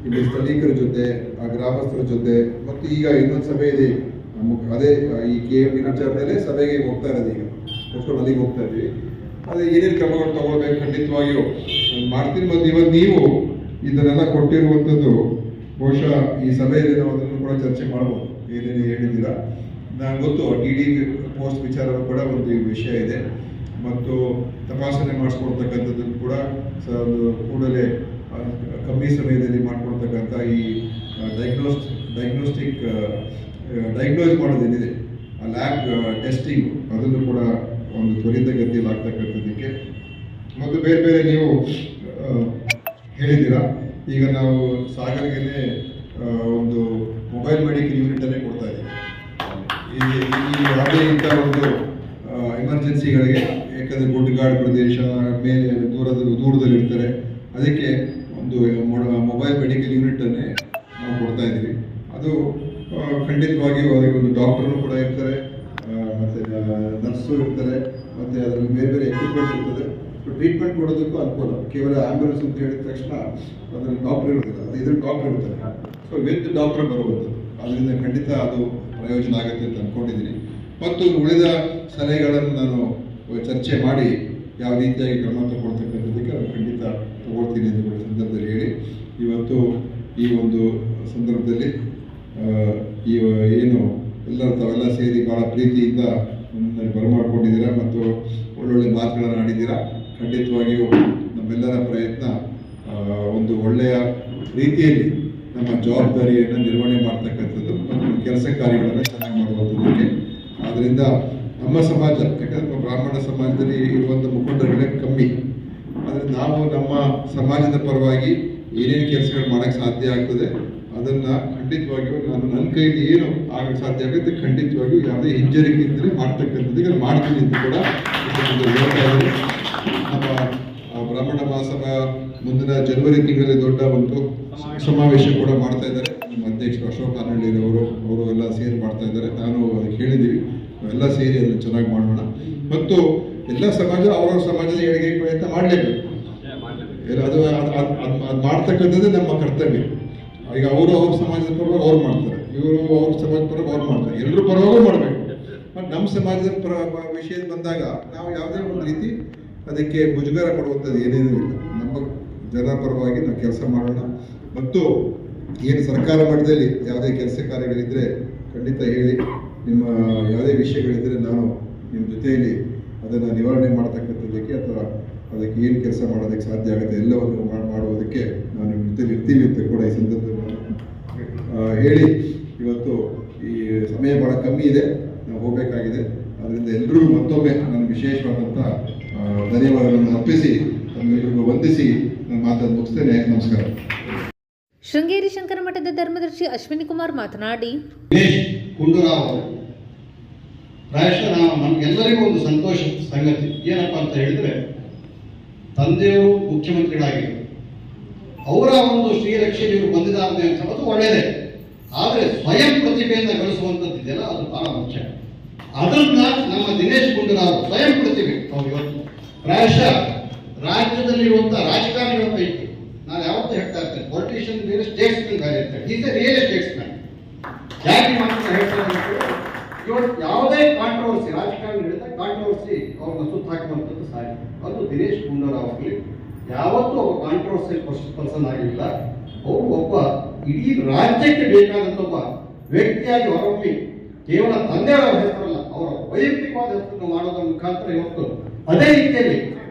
ಇಲ್ಲಿ ಸ್ಥಳೀಕರ ಜೊತೆ, ಆ ಗ್ರಾಮಸ್ಥರ ಜೊತೆ ಮತ್ತು ಈಗ ಇನ್ನೊಂದು ಸಭೆ ಇದೆ, ಅದೇ ಈ KFD ವಿಚಾರದಲ್ಲೇ ಸಭೆಗೆ ಹೋಗ್ತಾ ಇರೋದು. ಈಗ ಮುಚ್ಕೊಂಡು ಅಲ್ಲಿಗೆ ಹೋಗ್ತಾ ಇದ್ವಿ. ಅದೇ ಏನೇನು ಕ್ರಮಗಳು ತಗೊಳ್ಬೇಕು ಖಂಡಿತವಾಗಿಯೂ ಮಾಡ್ತೀನಿ. ಮತ್ತು ಇವತ್ತು ನೀವು ಇದನ್ನೆಲ್ಲ ಕೊಟ್ಟಿರುವಂಥದ್ದು ಬಹುಶಃ ಈ ಸಭೆಯಲ್ಲಿ ನಾವು ಅದನ್ನು ಕೂಡ ಚರ್ಚೆ ಮಾಡ್ಬೋದು. ಏನೇನು ಹೇಳಿದ್ದೀರಾ ನನಗೆ ಗೊತ್ತು. DD ಪೋಸ್ಟ್ ವಿಚಾರ ಕೂಡ ಒಂದು ವಿಷಯ ಇದೆ ಮತ್ತು ತಪಾಸಣೆ ಮಾಡಿಸ್ಕೊಳ್ತಕ್ಕಂಥದ್ದನ್ನು ಕೂಡ ಒಂದು ಕೂಡಲೇ ಕಮ್ಮಿ ಸಮಯದಲ್ಲಿ ಮಾಡ್ಕೊಳ್ತಕ್ಕಂಥ ಈ ಡಯಾಗ್ನೋಸ್ಟಿಕ್ ಡಯಾಗ್ನೋಸ್ ಮಾಡೋದೇನಿದೆ ಆ ಲ್ಯಾಬ್ ಟೆಸ್ಟಿಂಗು ಅದನ್ನು ಕೂಡ ಒಂದು ತ್ವರಿತಗತಿಯಲ್ಲಿ ಆಗ್ತಕ್ಕಂಥದ್ದಕ್ಕೆ ಮತ್ತು ಬೇರೆ ಬೇರೆ ನೀವು ಹೇಳಿದ್ದೀರಾ. ಈಗ ನಾವು ಸಾಗರ್ಗೆ ಒಂದು ಮೊಬೈಲ್ ಮೆಡಿಕಲ್ ಯೂನಿಟನ್ನೇ ಕೊಡ್ತಾ ಇದ್ದೀವಿ. ಈ ಯಾವುದೇ ಇಂಥ ಒಂದು ಎಮರ್ಜೆನ್ಸಿಗಳಿಗೆ, ಯಾಕಂದರೆ ಗುಡ್ಡಗಾಡು ಪ್ರದೇಶ ಮೇಲೆ ದೂರದಲ್ಲಿರ್ತಾರೆ, ಅದಕ್ಕೆ ಒಂದು ಮೊಬೈಲ್ ಮೆಡಿಕಲ್ ಯೂನಿಟನ್ನೇ ನಾವು ಕೊಡ್ತಾ ಇದ್ದೀವಿ. ಅದು ಖಂಡಿತವಾಗಿಯೂ ಅದಕ್ಕೆ ಒಂದು ಡಾಕ್ಟರ್ನು ಕೂಡ ಇರ್ತಾರೆ, ಮತ್ತು ನರ್ಸು ಇರ್ತಾರೆ, ಮತ್ತು ಅದರಲ್ಲಿ ಬೇರೆ ಬೇರೆ ಎಕ್ವಿಪ್ಮೆಂಟ್ ಇರ್ತದೆ. ಸೊ ಟ್ರೀಟ್ಮೆಂಟ್ ಕೊಡೋದಕ್ಕೂ ಅನುಕೂಲ. ಕೇವಲ ಆ್ಯಂಬುಲೆನ್ಸ್ ಅಂತ ಹೇಳಿದ ತಕ್ಷಣ ಅದರಲ್ಲಿ ಡಾಕ್ಟರ್ ಇರೋದಿಲ್ಲ, ಅದು ಇದ್ರಲ್ಲಿ ಡಾಕ್ಟರ್ ಇರ್ತಾರೆ. ಸೊ ವಿತ್ ಡಾಕ್ಟರ್ ಬರುವಂಥದ್ದು, ಅದರಿಂದ ಖಂಡಿತ ಅದು ಪ್ರಯೋಜನ ಆಗುತ್ತೆ ಅಂತ ಅಂದ್ಕೊಂಡಿದ್ದೀನಿ. ಮತ್ತು ಉಳಿದ ಸಲಹೆಗಳನ್ನು ನಾನು ಚರ್ಚೆ ಮಾಡಿ ಯಾವ ರೀತಿಯಾಗಿ ಕ್ರಮ ತಗೊಳ್ತಕ್ಕಂಥದ್ದಕ್ಕೆ ಅದು ಖಂಡಿತ ತಗೊಳ್ತೀನಿ ಅಂತ ಕೂಡ ಸಂದರ್ಭದಲ್ಲಿ ಹೇಳಿ, ಇವತ್ತು ಈ ಒಂದು ಸಂದರ್ಭದಲ್ಲಿ ಏನು ತಾವೆಲ್ಲ ಸೇರಿ ಭಾಳ ಪ್ರೀತಿಯಿಂದ ನನ್ನನ್ನು ಬರಮಾಡ್ಕೊಂಡಿದ್ದೀರಾ ಮತ್ತು ಒಳ್ಳೊಳ್ಳೆ ಮಾತುಗಳನ್ನು ಆಡಿದ್ದೀರಾ. ಖಂಡಿತವಾಗಿಯೂ ನಮ್ಮೆಲ್ಲರ ಪ್ರಯತ್ನ ಒಂದು ಒಳ್ಳೆಯ ರೀತಿಯಲ್ಲಿ ನಮ್ಮ ಜವಾಬ್ದಾರಿಯನ್ನು ನಿರ್ವಹಣೆ ಮಾಡ್ತಕ್ಕಂಥದ್ದು ಮತ್ತು ಕೆಲಸ ಕಾರ್ಯಗಳನ್ನು ಚೆನ್ನಾಗಿ ಮಾಡುವಂಥದ್ದಕ್ಕೆ. ಆದ್ದರಿಂದ ನಮ್ಮ ಸಮಾಜ, ಯಾಕಂದರೆ ನಮ್ಮ ಬ್ರಾಹ್ಮಣ ಸಮಾಜದಲ್ಲಿ ಇರುವಂಥ ಮುಖಂಡರುಗಳೇ ಕಮ್ಮಿ, ಆದರೆ ನಾವು ನಮ್ಮ ಸಮಾಜದ ಪರವಾಗಿ ಏನೇನು ಕೆಲಸಗಳು ಮಾಡೋಕ್ಕೆ ಸಾಧ್ಯ ಆಗ್ತದೆ ಅದನ್ನು ಖಂಡಿತವಾಗಿಯೂ ನಾನು ನನ್ನ ಕೈಲಿ ಏನು ಆಗಕ್ಕೆ ಸಾಧ್ಯ ಆಗುತ್ತೆ ಖಂಡಿತವಾಗಿಯೂ ಯಾವುದೇ ಹಿಂಜರಿಕೆ ಇದ್ದರೆ ಮಾಡ್ತಕ್ಕಂಥದ್ದಕ್ಕೆ ಮಾಡ್ತೀನಿ ಅಂತ ಕೂಡ ಹೇಳ್ತಾ ಇದ್ದೀನಿ. ನಮ್ಮ ಬ್ರಾಹ್ಮಣ ಮಹಾಸಭಾ ಮುಂದಿನ ಜನವರಿ ತಿಂಗಳಲ್ಲಿ ದೊಡ್ಡ ಒಂದು ಸಮಾವೇಶ ಕೂಡ ಮಾಡ್ತಾ ಇದ್ದಾರೆ. ನಮ್ಮ ಅಧ್ಯಕ್ಷರು ಅಶೋಕ್ ಅವರು ಎಲ್ಲ ಸೇರಿ ಮಾಡ್ತಾ ಇದ್ದಾರೆ. ನಾನು ಅದಕ್ಕೆ ಹೇಳಿದ್ದೀವಿ, ಎಲ್ಲ ಸೇರಿ ಅದನ್ನು ಚೆನ್ನಾಗಿ ಮಾಡೋಣ ಮತ್ತು ಎಲ್ಲ ಸಮಾಜ ಅವರವ್ರ ಸಮಾಜದ ಏಳಿಗೆ ಪ್ರಯತ್ನ ಮಾಡಲೇಬೇಕು. ಅದು ಮಾಡ್ತಕ್ಕಂಥದ್ದೇ ನಮ್ಮ ಕರ್ತವ್ಯ. ಈಗ ಅವರು ಅವ್ರ ಸಮಾಜದ ಪರವಾಗಿ ಅವ್ರು ಮಾಡ್ತಾರೆ, ಇವರು ಅವ್ರ ಸಮಾಜದ ಪರವಾಗಿ ಅವ್ರು ಮಾಡ್ತಾರೆ, ಎಲ್ಲರೂ ಪರವಾಗೂ ಮಾಡಬೇಕು. ಮತ್ತು ನಮ್ಮ ಸಮಾಜದ ವಿಷಯ ಬಂದಾಗ ನಾವು ಯಾವುದೇ ಒಂದು ರೀತಿ ಅದಕ್ಕೆ ಮುಜುಗರ ಪಡುವಂಥದ್ದು ಏನೇನೂ ಇಲ್ಲ. ನಮ್ಮ ಜನರ ಪರವಾಗಿ ನಾವು ಕೆಲಸ ಮಾಡೋಣ ಮತ್ತು ಏನು ಸರ್ಕಾರ ಮಟ್ಟದಲ್ಲಿ ಯಾವುದೇ ಕೆಲಸ ಕಾರ್ಯಗಳಿದ್ದರೆ ಖಂಡಿತ ಹೇಳಿ, ನಿಮ್ಮ ಯಾವುದೇ ವಿಷಯಗಳಿದ್ದರೆ ನಾನು ನಿಮ್ಮ ಜೊತೆಯಲ್ಲಿ ಅದನ್ನು ನಿವಾರಣೆ ಮಾಡ್ತಕ್ಕಂಥದ್ದಕ್ಕೆ ಅಥವಾ ಅದಕ್ಕೆ ಏನು ಕೆಲಸ ಮಾಡೋದಕ್ಕೆ ಸಾಧ್ಯ ಆಗುತ್ತೆ ಎಲ್ಲವನ್ನು ಮಾಡುವುದಕ್ಕೆ ನಾವು ನಿಮ್ಮ ಜೊತೆಲಿ ಇರ್ತೀವಿ ಅಂತ ಕೂಡ ಈ ಸಂದರ್ಭದಲ್ಲಿ ಹೇಳಿ, ಇವತ್ತು ಈ ಸಮಯ ಭಾಳ ಕಮ್ಮಿ ಇದೆ, ನಾವು ಹೋಗಬೇಕಾಗಿದೆ. ಅದರಿಂದ ಎಲ್ಲರಿಗೂ ಮತ್ತೊಮ್ಮೆ ನಾನು ವಿಶೇಷವಾದಂಥ ಧನ್ಯವಾದಗಳನ್ನು ಅರ್ಪಿಸಿ ತಮ್ಮೆಲ್ಲರಿಗೂ ವಂದಿಸಿ ನಾನು ಮಾತನ್ನು ಮುಗಿಸ್ತೇನೆ. ನಮಸ್ಕಾರ. ಶೃಂಗೇರಿ ಶಂಕರ ಮಠದ ಧರ್ಮದರ್ಶಿ ಅಶ್ವಿನಿ ಕುಮಾರ್ ಮಾತನಾಡಿ, ದಿನೇಶ್ ಗುಂಡೂರಾವ್ ಅವರು ಪ್ರಾಯಶಃ ನಮಗೆಲ್ಲರಿಗೂ ಒಂದು ಸಂತೋಷದ ಸಂಗತಿ ಏನಪ್ಪ ಅಂತ ಹೇಳಿದ್ರೆ, ತಂದೆಯವರು ಮುಖ್ಯಮಂತ್ರಿಗಳಾಗಿದ್ದರು, ಅವರ ಒಂದು ಶ್ರೀರಕ್ಷೆಗೆ ಇವರು ಬಂದಿದ್ದಾರೆ ಅಂತ ಅದು ಒಳ್ಳೆಯದೇ. ಆದರೆ ಸ್ವಯಂ ಪ್ರತಿಭೆಯನ್ನು ಗಳಿಸುವಂಥದ್ದು ಇದೆಯಲ್ಲ, ಅದು ಬಹಳ ಮುಖ್ಯ. ಅದನ್ನ ನಮ್ಮ ದಿನೇಶ್ ಗುಂಡೂರಾವ್ ಸ್ವಯಂ ಪ್ರತಿಭೆ ಅವ್ರು ಇವತ್ತು ಪ್ರಾಯಶಃ ರಾಜ್ಯದಲ್ಲಿರುವಂಥ ರಾಜಕಾರಣಿಗಳ ಪೈಕಿ ನಾನು ಯಾವತ್ತೂ ಹೇಳ್ತಾ ಇರ್ತೇನೆ, ಪೊಲಿಟಿಷಿಯನ್ ಬೇರೆ, ಸ್ಟೇಟ್ಸ್ಮನ್ ಬೇರೆ ಇರ್ತಾರೆ. Is A real statesman. ಯಾಕೆ ಮಾತ್ರ ಹೇಳ್ತಾರೆ, ಇವತ್ತು ಯಾವುದೇ ಕಾಂಟ್ರವರ್ಸಿ ರಾಜಕಾರಣಿ ಹೇಳಿದ ಕಾಂಟ್ರವರ್ಸಿ ಅವ್ರನ್ನ ಸುತ್ತ ಹಾಕುವಂಥದ್ದು ಸಾಧ್ಯ. ಅದು ದಿನೇಶ್ ಗುಂಡೂರಾವ್ ಆಗಲಿ ಯಾವತ್ತೂ ಒಬ್ಬ ಕಾಂಟ್ರವರ್ಸಿಯಲ್ ಪರ್ಸನ್ ಆಗಿಲ್ಲ. ಅವರು ಒಬ್ಬ ಇಡೀ ರಾಜ್ಯಕ್ಕೆ ಬೇಕಾದಂಥ ಒಬ್ಬ ವ್ಯಕ್ತಿಯಾಗಿ ಹೊರಹೊಮ್ಮಿ ಕೇವಲ ತಂದೆಯವರ ಹೆಸರಲ್ಲ, ಅವರ ವೈಯಕ್ತಿಕವಾದ ಹೆಸರನ್ನು ಮಾಡೋದ್ರ ಮುಖಾಂತರ ಇವತ್ತು ಅದೇ ರೀತಿಯಲ್ಲಿ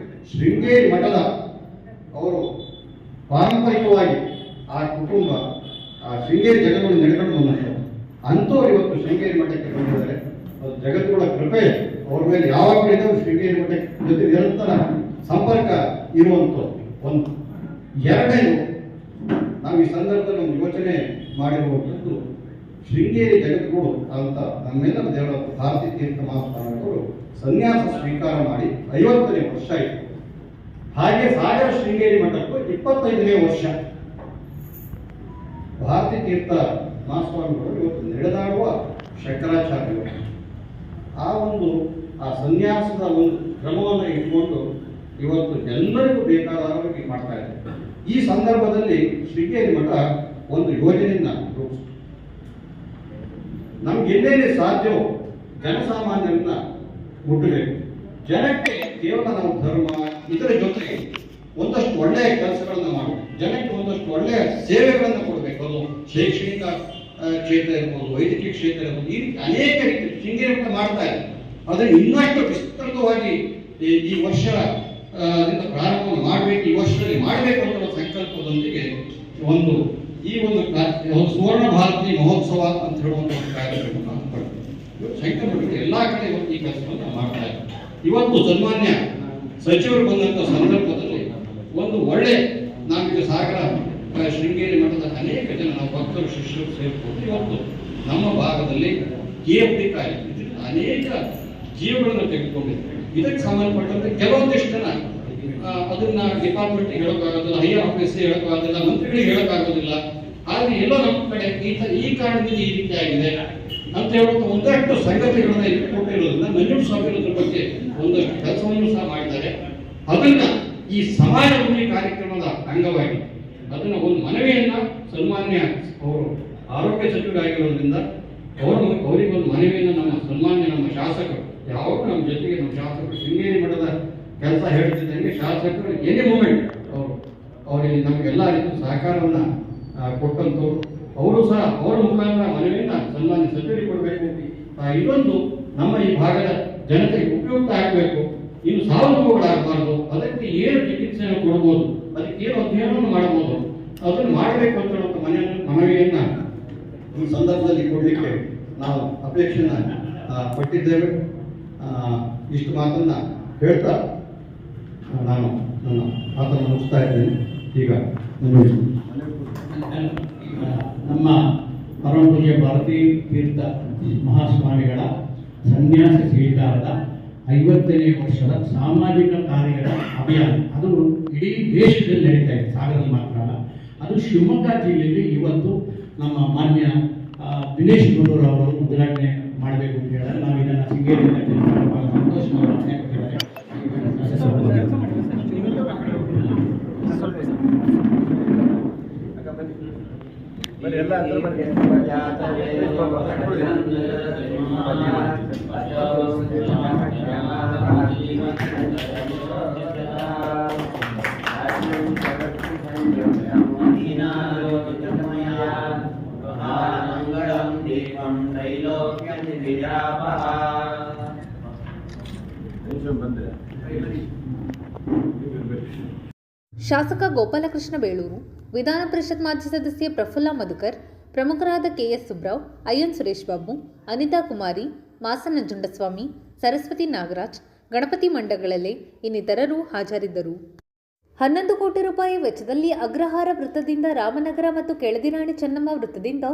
ಶೃಂಗೇರಿ ಮಠದ ಅವರು ಪಾರಂಪರಿಕವಾಗಿ ಆ ಕುಟುಂಬ ಆ ಶೃಂಗೇರಿ ಜಗತ್ತನ್ನು ನಡೆಕೊಂಡು ಬಂದಂಥದ್ದು ಅಂಥವ್ರು ಇವತ್ತು ಶೃಂಗೇರಿ ಮಠಕ್ಕೆ ಬಂದಿದ್ದಾರೆ. ಅದು ಜಗತ್ತುಗಳ ಕೃಪೆ ಅವ್ರ ಮೇಲೆ ಯಾವಾಗಲೂ ಶೃಂಗೇರಿ ಮಠಕ್ಕೆ ಜೊತೆ ನಿರಂತರ ಸಂಪರ್ಕ ಇರುವಂಥದ್ದು ಒಂದು. ಎರಡನೇದು, ನಾವು ಈ ಸಂದರ್ಭದಲ್ಲಿ ಒಂದು ಯೋಚನೆ ಮಾಡಿರುವಂಥದ್ದು, ಶೃಂಗೇರಿ ಜಗದ್ಗುರು ಅಂತ ನಮ್ಮೆಲ್ಲರ ದೇವರ ಭಾರತೀ ತೀರ್ಥ ಮಹಾಸ್ವಾಮಿಗಳು ಸನ್ಯಾಸ ಸ್ವೀಕಾರ ಮಾಡಿ 50ನೇ ವರ್ಷ ಆಯಿತು. ಹಾಗೆ ಸಾಗರ ಶೃಂಗೇರಿ ಮಠಕ್ಕೂ 25ನೇ ವರ್ಷ. ಭಾರತೀ ತೀರ್ಥ ಮಹಾಸ್ವಾಮಿಗಳು ಇವತ್ತು ನಡೆದಾಡುವ ಶಂಕರಾಚಾರ್ಯರು ಆ ಸನ್ಯಾಸದ ಒಂದು ಕ್ರಮವನ್ನು ಇಟ್ಕೊಂಡು ಇವತ್ತು ಎಲ್ಲರಿಗೂ ಬೇಕಾದವರಿಗೆ ಮಾಡ್ತಾ ಇದ್ದಾರೆ. ಈ ಸಂದರ್ಭದಲ್ಲಿ ಶೃಂಗೇರಿ ಮಠ ಒಂದು ಯೋಜನೆಯನ್ನ ರೂಪಿಸಿತು. ನಮ್ಗೆ ಎಲ್ಲೆಲ್ಲಿ ಸಾಧ್ಯವೋ ಜನಸಾಮಾನ್ಯರನ್ನ ಮುಟ್ಟಬೇಕು. ಜನಕ್ಕೆ ಕೇವಲ ನಾವು ಧರ್ಮ ಇದರ ಜೊತೆಗೆ ಒಂದಷ್ಟು ಒಳ್ಳೆಯ ಕೆಲಸಗಳನ್ನ ಮಾಡಬೇಕು, ಜನಕ್ಕೆ ಒಂದಷ್ಟು ಒಳ್ಳೆಯ ಸೇವೆಗಳನ್ನು ಕೊಡಬೇಕು. ಅದು ಶೈಕ್ಷಣಿಕ ಕ್ಷೇತ್ರ ಇರ್ಬೋದು, ವೈದ್ಯಕೀಯ ಕ್ಷೇತ್ರ ಇರ್ಬೋದು, ಈ ರೀತಿ ಅನೇಕ ರೀತಿ ಶೃಂಗೇರಿ ಮಠ ಮಾಡ್ತಾ ಇದೆ. ಅದನ್ನು ಇನ್ನಷ್ಟು ವಿಸ್ತೃತವಾಗಿ ಈ ವರ್ಷ ಪ್ರಾರಂಭವನ್ನು ಮಾಡಬೇಕು, ಈ ವರ್ಷದಲ್ಲಿ ಮಾಡಬೇಕು ಅನ್ನೋ ಸಂಕಲ್ಪದೊಂದಿಗೆ ಒಂದು ಈ ಒಂದು ಸುವರ್ಣ ಭಾರತಿ ಮಹೋತ್ಸವ ಅಂತ ಹೇಳುವಂಥ ಒಂದು ಕಾರ್ಯಕ್ರಮವನ್ನು ಹಮ್ಮಿಕೊಂಡಿದ್ದೀವಿ. ಶಂಕರ ಮಠಗಳು ಎಲ್ಲಾ ಕಡೆ ಇವತ್ತು ಈ ಕೆಲಸವನ್ನು ನಾವು ಮಾಡ್ತಾ ಇದ್ದೀವಿ. ಇವತ್ತು ಸನ್ಮಾನ್ಯ ಸಚಿವರು ಬಂದಂತ ಸಂದರ್ಭದಲ್ಲಿ ಒಂದು ಒಳ್ಳೆ ನಾವೀಗ ಸಾಗರ ಶೃಂಗೇರಿ ಮಠದ ಅನೇಕ ಜನ ನಾವು ಭಕ್ತರು ಶಿಷ್ಯರು ಸೇರಿಕೊಂಡು ಇವತ್ತು ನಮ್ಮ ಭಾಗದಲ್ಲಿ KFD ಕಾಯಿಲೆ ಅನೇಕ ಜೀವಗಳನ್ನು ತೆಗೆದುಕೊಂಡಿದೆ. ಇದಕ್ಕೆ ಸಂಬಂಧಪಟ್ಟಂತೆ ಕೆಲವೊಂದಿಷ್ಟು ಜನ ಅದನ್ನ ಡಿಪಾರ್ಟ್ಮೆಂಟ್ ಹೇಳೋಕ್ಕಾಗೋದಿಲ್ಲ, ಹೈಯರ್ ಆಫೀಸ್ ಹೇಳೋಕ್ಕಾಗೋದಿಲ್ಲ, ಮಂತ್ರಿಗಳಿಗೆ ಹೇಳೋಕ್ಕಾಗೋದಿಲ್ಲ. ಆದ್ರೆ ಎಲ್ಲೋ ನಮ್ಮ ಕಡೆ ಈ ಕಾರಣದಿಂದ ಈ ರೀತಿ ಆಗಿದೆ ಅಂತ ಹೇಳುವಂತ ಒಂದಷ್ಟು ಸಂಗತಿಗಳನ್ನ ಇಟ್ಟುಕೊಟ್ಟಿರೋದ್ರಿಂದ ನಂಜುಂಡಸ್ವಾಮಿ ಅದ್ರ ಬಗ್ಗೆ ಒಂದಷ್ಟು ಕೆಲಸವನ್ನು ಸಹ ಮಾಡಿದ್ದಾರೆ. ಅದನ್ನ ಈ ಸಮಾಜಮುಖಿ ಕಾರ್ಯಕ್ರಮದ ಅಂಗವಾಗಿ ಅದನ್ನ ಒಂದು ಮನವಿಯನ್ನ ಸನ್ಮಾನ್ಯ ಅವರು ಆರೋಗ್ಯ ಸಚಿವರಾಗಿರೋದ್ರಿಂದ ಅವರಿಗೆ ಒಂದು ಮನವಿಯನ್ನು ನಮ್ಮ ಶಾಸಕರು ಯಾವಾಗ ನಮ್ಮ ಜೊತೆಗೆ ನಮ್ಮ ಶಾಸಕರು ಶೃಂಗೇರಿ ಮಠದ ಕೆಲಸ ಹೇಳ್ತಿದ್ದಂಗೆ ಶಾಸಕರು ಎನಿ ಮೂಮೆಂಟ್ ಅವರಿಗೆ ನಮಗೆಲ್ಲ ರೀತಿಯ ಸಹಕಾರವನ್ನ ಕೊಟ್ಟಂತವ್ರು. ಅವರು ಸಹ ಅವರ ಮುಖಾಂತರ ಮನವಿಯನ್ನ ಸನ್ಮಾನ್ಯ ಸಚಿವರಿಗೆ ಕೊಡಬೇಕು. ಇದೊಂದು ನಮ್ಮ ಈ ಭಾಗದ ಜನತೆಗೆ ಉಪಯುಕ್ತ ಆಗಬೇಕು. ಇನ್ನು ಸಾವು ನೋವುಗಳಾಗಬಾರ್ದು. ಅದಕ್ಕೆ ಏನು ಚಿಕಿತ್ಸೆಯನ್ನು ಕೊಡಬಹುದು, ಅದಕ್ಕೆ ಏನು ಅಧ್ಯಯನವನ್ನು ಮಾಡಬಹುದು, ಅದನ್ನು ಮಾಡಬೇಕು ಅಂತ ಹೇಳುವಂಥ ಮನವಿಯನ್ನ ಈ ಸಂದರ್ಭದಲ್ಲಿ ಕೊಡಲಿಕ್ಕೆ ನಾವು ಅಪೇಕ್ಷೆಯನ್ನ ಪಟ್ಟಿದ್ದೇವೆ. ಇಷ್ಟು ಮಾತನ್ನ ಹೇಳ್ತಾ ನಾನು ನನ್ನ ಮಾತನ್ನು ಮುಗಿಸ್ತಾ ಇದ್ದೇನೆ. ಈಗ ನಮ್ಮ ಪರಮಪೂಜ್ಯ ಭಾರತೀ ತೀರ್ಥ ಮಹಾಸ್ವಾಮಿಗಳ ಸನ್ಯಾಸ ಸ್ವೀಕಾರದ 50ನೇ ವರ್ಷದ ಸಾಮಾಜಿಕ ಕಾರ್ಯಗಳ ಅಭಿಯಾನ ಅದು ಇಡೀ ದೇಶದಲ್ಲಿ ನಡೀತಾ ಇದೆ, ಸಾಗರದಲ್ಲಿ ಮಾತ್ರ ಅಲ್ಲ. ಅದು ಶಿವಮೊಗ್ಗ ಜಿಲ್ಲೆಯಲ್ಲಿ ಇವತ್ತು ನಮ್ಮ ಮಾನ್ಯ ದಿನೇಶ್ ಗುಂಡೂರಾವ್ ಅವರು ಉದ್ಘಾಟನೆ ಮಾಡಬೇಕು ಅಂತ ಹೇಳಿದ್ರೆ ನಾವು ಇದನ್ನು ಶೃಂಗೇರಿಯಿಂದ ಸಂತೋಷ ಕೊಟ್ಟಿದ್ದಾರೆ. ಶಾಸಕ ಗೋಪಾಲಕೃಷ್ಣ ಬೇಳೂರು, ವಿಧಾನ ಪರಿಷತ್ ಮಾಜಿ ಸದಸ್ಯ ಪ್ರಫುಲ್ಲ ಮಧುಕರ್, ಪ್ರಮುಖರಾದ KS ಸುಬ್ರಾವ್, ಐಎನ್ ಸುರೇಶ್ ಬಾಬು, ಅನಿತಾ ಕುಮಾರಿ, ಮಾಸ ನಂಜುಂಡಸ್ವಾಮಿ, ಸರಸ್ವತಿ ನಾಗರಾಜ್, ಗಣಪತಿ ಮಂಡಗಳಲೆ ಇನ್ನಿತರರು ಹಾಜರಿದ್ದರು. 11 ಕೋಟಿ ರೂಪಾಯಿ ವೆಚ್ಚದಲ್ಲಿ ಅಗ್ರಹಾರ ವೃತ್ತದಿಂದ ರಾಮನಗರ ಮತ್ತು ಕೆಳದಿರಾಣಿ ಚೆನ್ನಮ್ಮ ವೃತ್ತದಿಂದ